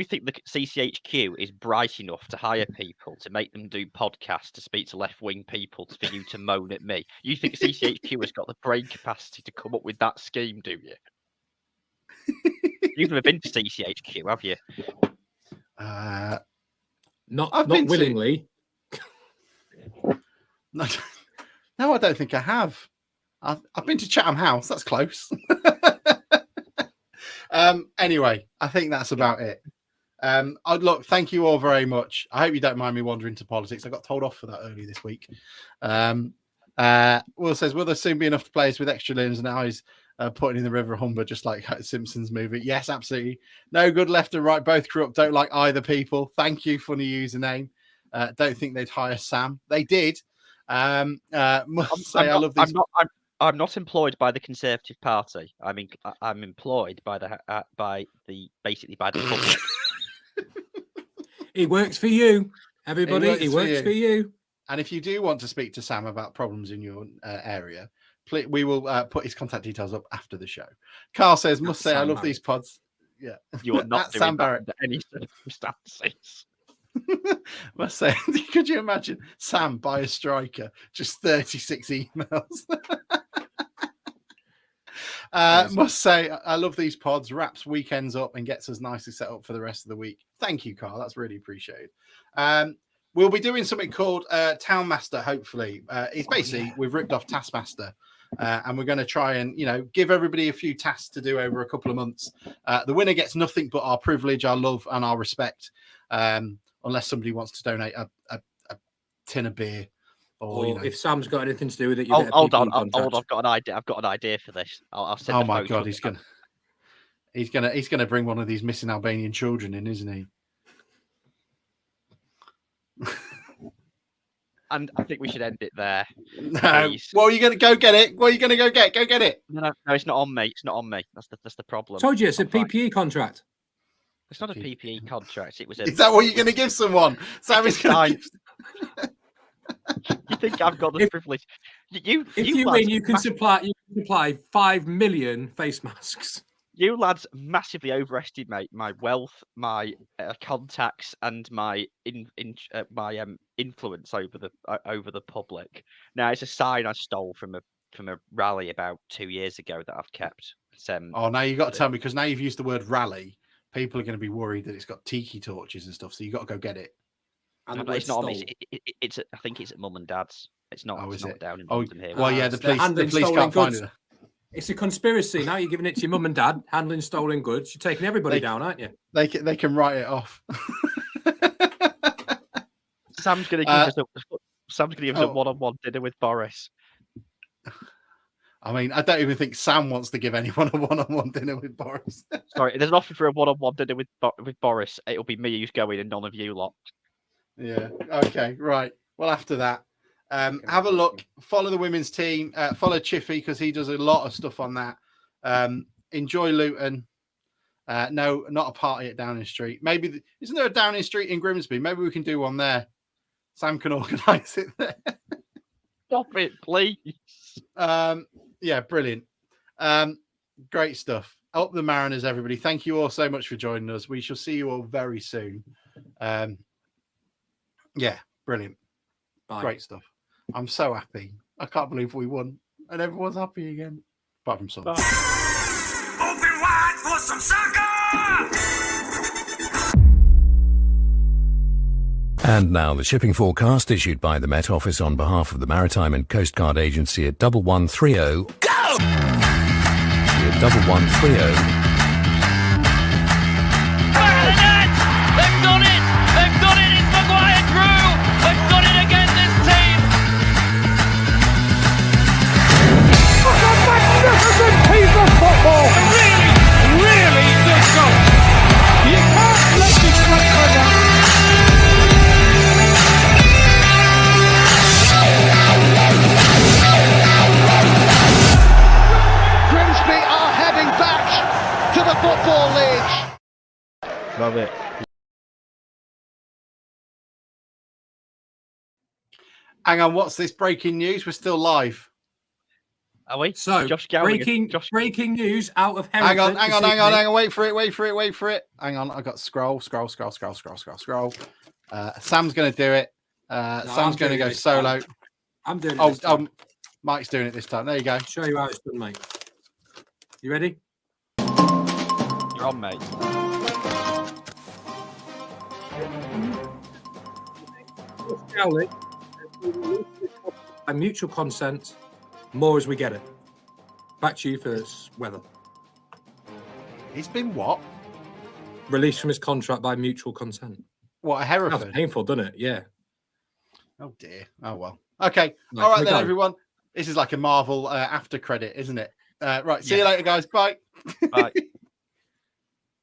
Speaker 1: think the CCHQ is bright enough to hire people to make them do podcasts to speak to left-wing people for you to moan at me? You think CCHQ has got the brain capacity to come up with that scheme, do you? You've never been to CCHQ, have you?
Speaker 3: Not willingly.
Speaker 2: No, I don't think I have. I've been to Chatham House. That's close. Anyway, I think that's about it. Look, thank you all very much. I hope you don't mind me wandering to politics. I got told off for that earlier this week. Will says, will there soon be enough players with extra limbs and eyes putting in the River Humber, just like Simpsons movie? Yes, absolutely. No good left and right. Both grew up. Don't like either people. Thank you. Funny username. Don't think they'd hire Sam. They did. I love this.
Speaker 1: I'm not employed by the Conservative Party. I'm employed by the public.
Speaker 3: He works for you, everybody. He works for you.
Speaker 2: And if you do want to speak to Sam about problems in your area, please, we will put his contact details up after the show. Carl says, "Must say, I love these pods." Yeah,
Speaker 1: you are not doing
Speaker 2: Sam
Speaker 1: that
Speaker 2: Barrett
Speaker 1: under any circumstances.
Speaker 2: Must say, could you imagine Sam by a striker? Just 36 emails. Must say, I love these pods. Wraps weekends up and gets us nicely set up for the rest of the week. Thank you, Carl. That's really appreciated. We'll be doing something called Townmaster, hopefully. It's basically, we've ripped off Taskmaster. And we're going to try and, give everybody a few tasks to do over a couple of months. The winner gets nothing but our privilege, our love, and our respect. Unless somebody wants to donate a tin of beer, or
Speaker 3: if Sam's got anything to do with it,
Speaker 1: hold on. I've got an idea for this. I'll send.
Speaker 2: Oh my God, he's gonna bring one of these missing Albanian children in, isn't he?
Speaker 1: And I think we should end it there.
Speaker 2: No. Well, you're gonna go get it. What are you gonna go get? Go get it.
Speaker 1: No, it's not on me. It's not on me. That's the problem.
Speaker 3: Told you it's a PPE contract.
Speaker 1: It's not a PPE contract. It was.
Speaker 2: Is that what you're going to give someone? Sam is going to.
Speaker 1: You think I've got the privilege?
Speaker 3: If you win, you can supply 5 million face masks.
Speaker 1: You lads massively overestimate my wealth, my contacts, and my influence over the public. Now, it's a sign I stole from a rally about 2 years ago that I've kept.
Speaker 2: Now you've got to tell me, because now you've used the word rally. People are going to be worried that it's got tiki torches and stuff, so you got to go get it.
Speaker 1: And it's not. I think it's at Mum and Dad's. It's not. It's not down in London here.
Speaker 2: Well, yeah, the police can't find it.
Speaker 3: It's a conspiracy. Now you're giving it to your mum and dad, handling stolen goods. You're taking everybody down, aren't you?
Speaker 2: They can write it off.
Speaker 1: Sam's going to give us a one-on-one dinner with Boris.
Speaker 2: I mean, I don't even think Sam wants to give anyone a one-on-one dinner with Boris.
Speaker 1: Sorry, there's an offer for a one-on-one dinner with Boris. It'll be me who's going and none of you lot.
Speaker 2: Yeah. Okay. Right. Well, after that, have a look. Follow the women's team. Follow Chiffy because he does a lot of stuff on that. Enjoy Luton. No, not a party at Downing Street. Maybe isn't there a Downing Street in Grimsby? Maybe we can do one there. Sam can organise it there.
Speaker 1: Stop it, please.
Speaker 2: Yeah, brilliant. Great stuff. Up the Mariners, everybody. Thank you all so much for joining us. We shall see you all very soon. Yeah, brilliant.
Speaker 3: Bye.
Speaker 2: Great stuff. I'm so happy. I can't believe we won. And everyone's happy again. Apart from some.
Speaker 4: Open wide for some soccer!
Speaker 5: And now the shipping forecast issued by the Met Office on behalf of the Maritime and Coast Guard Agency at 1130. Go! At 1130.
Speaker 6: They've done it! They've done it! It's Maguire Crewe! They've done it again, this team!
Speaker 7: What a magnificent piece of football! Really, really good goal. You can't let this one go down.
Speaker 9: Grimsby are heading back to the Football League.
Speaker 1: Love it.
Speaker 2: Hang on, what's this breaking news? We're still live.
Speaker 1: Are we?
Speaker 3: So,
Speaker 1: Josh Gowling.
Speaker 3: breaking news out of
Speaker 2: Hang on,
Speaker 3: Hereford.
Speaker 2: hang on. Wait for it. Hang on, I got scroll. Sam's going to do it. Sam's going to go solo.
Speaker 3: I'm doing it.
Speaker 2: Oh, Mike's doing it this time. There you go.
Speaker 3: Show you how it's done, mate. You ready?
Speaker 1: You're on, mate.
Speaker 3: Gowling, by mutual consent, more as we get it. Back to you for this weather.
Speaker 2: He's been what?
Speaker 3: Released from his contract by mutual consent.
Speaker 2: What, a
Speaker 3: That's
Speaker 2: Hereford?
Speaker 3: painful, doesn't it? Yeah.
Speaker 2: Oh, dear. Oh, well. Okay.
Speaker 3: Right,
Speaker 2: All right,
Speaker 3: we
Speaker 2: then,
Speaker 3: go.
Speaker 2: everyone. This is like a Marvel after credit, isn't it? Right. See you later, guys. Bye.
Speaker 1: Bye.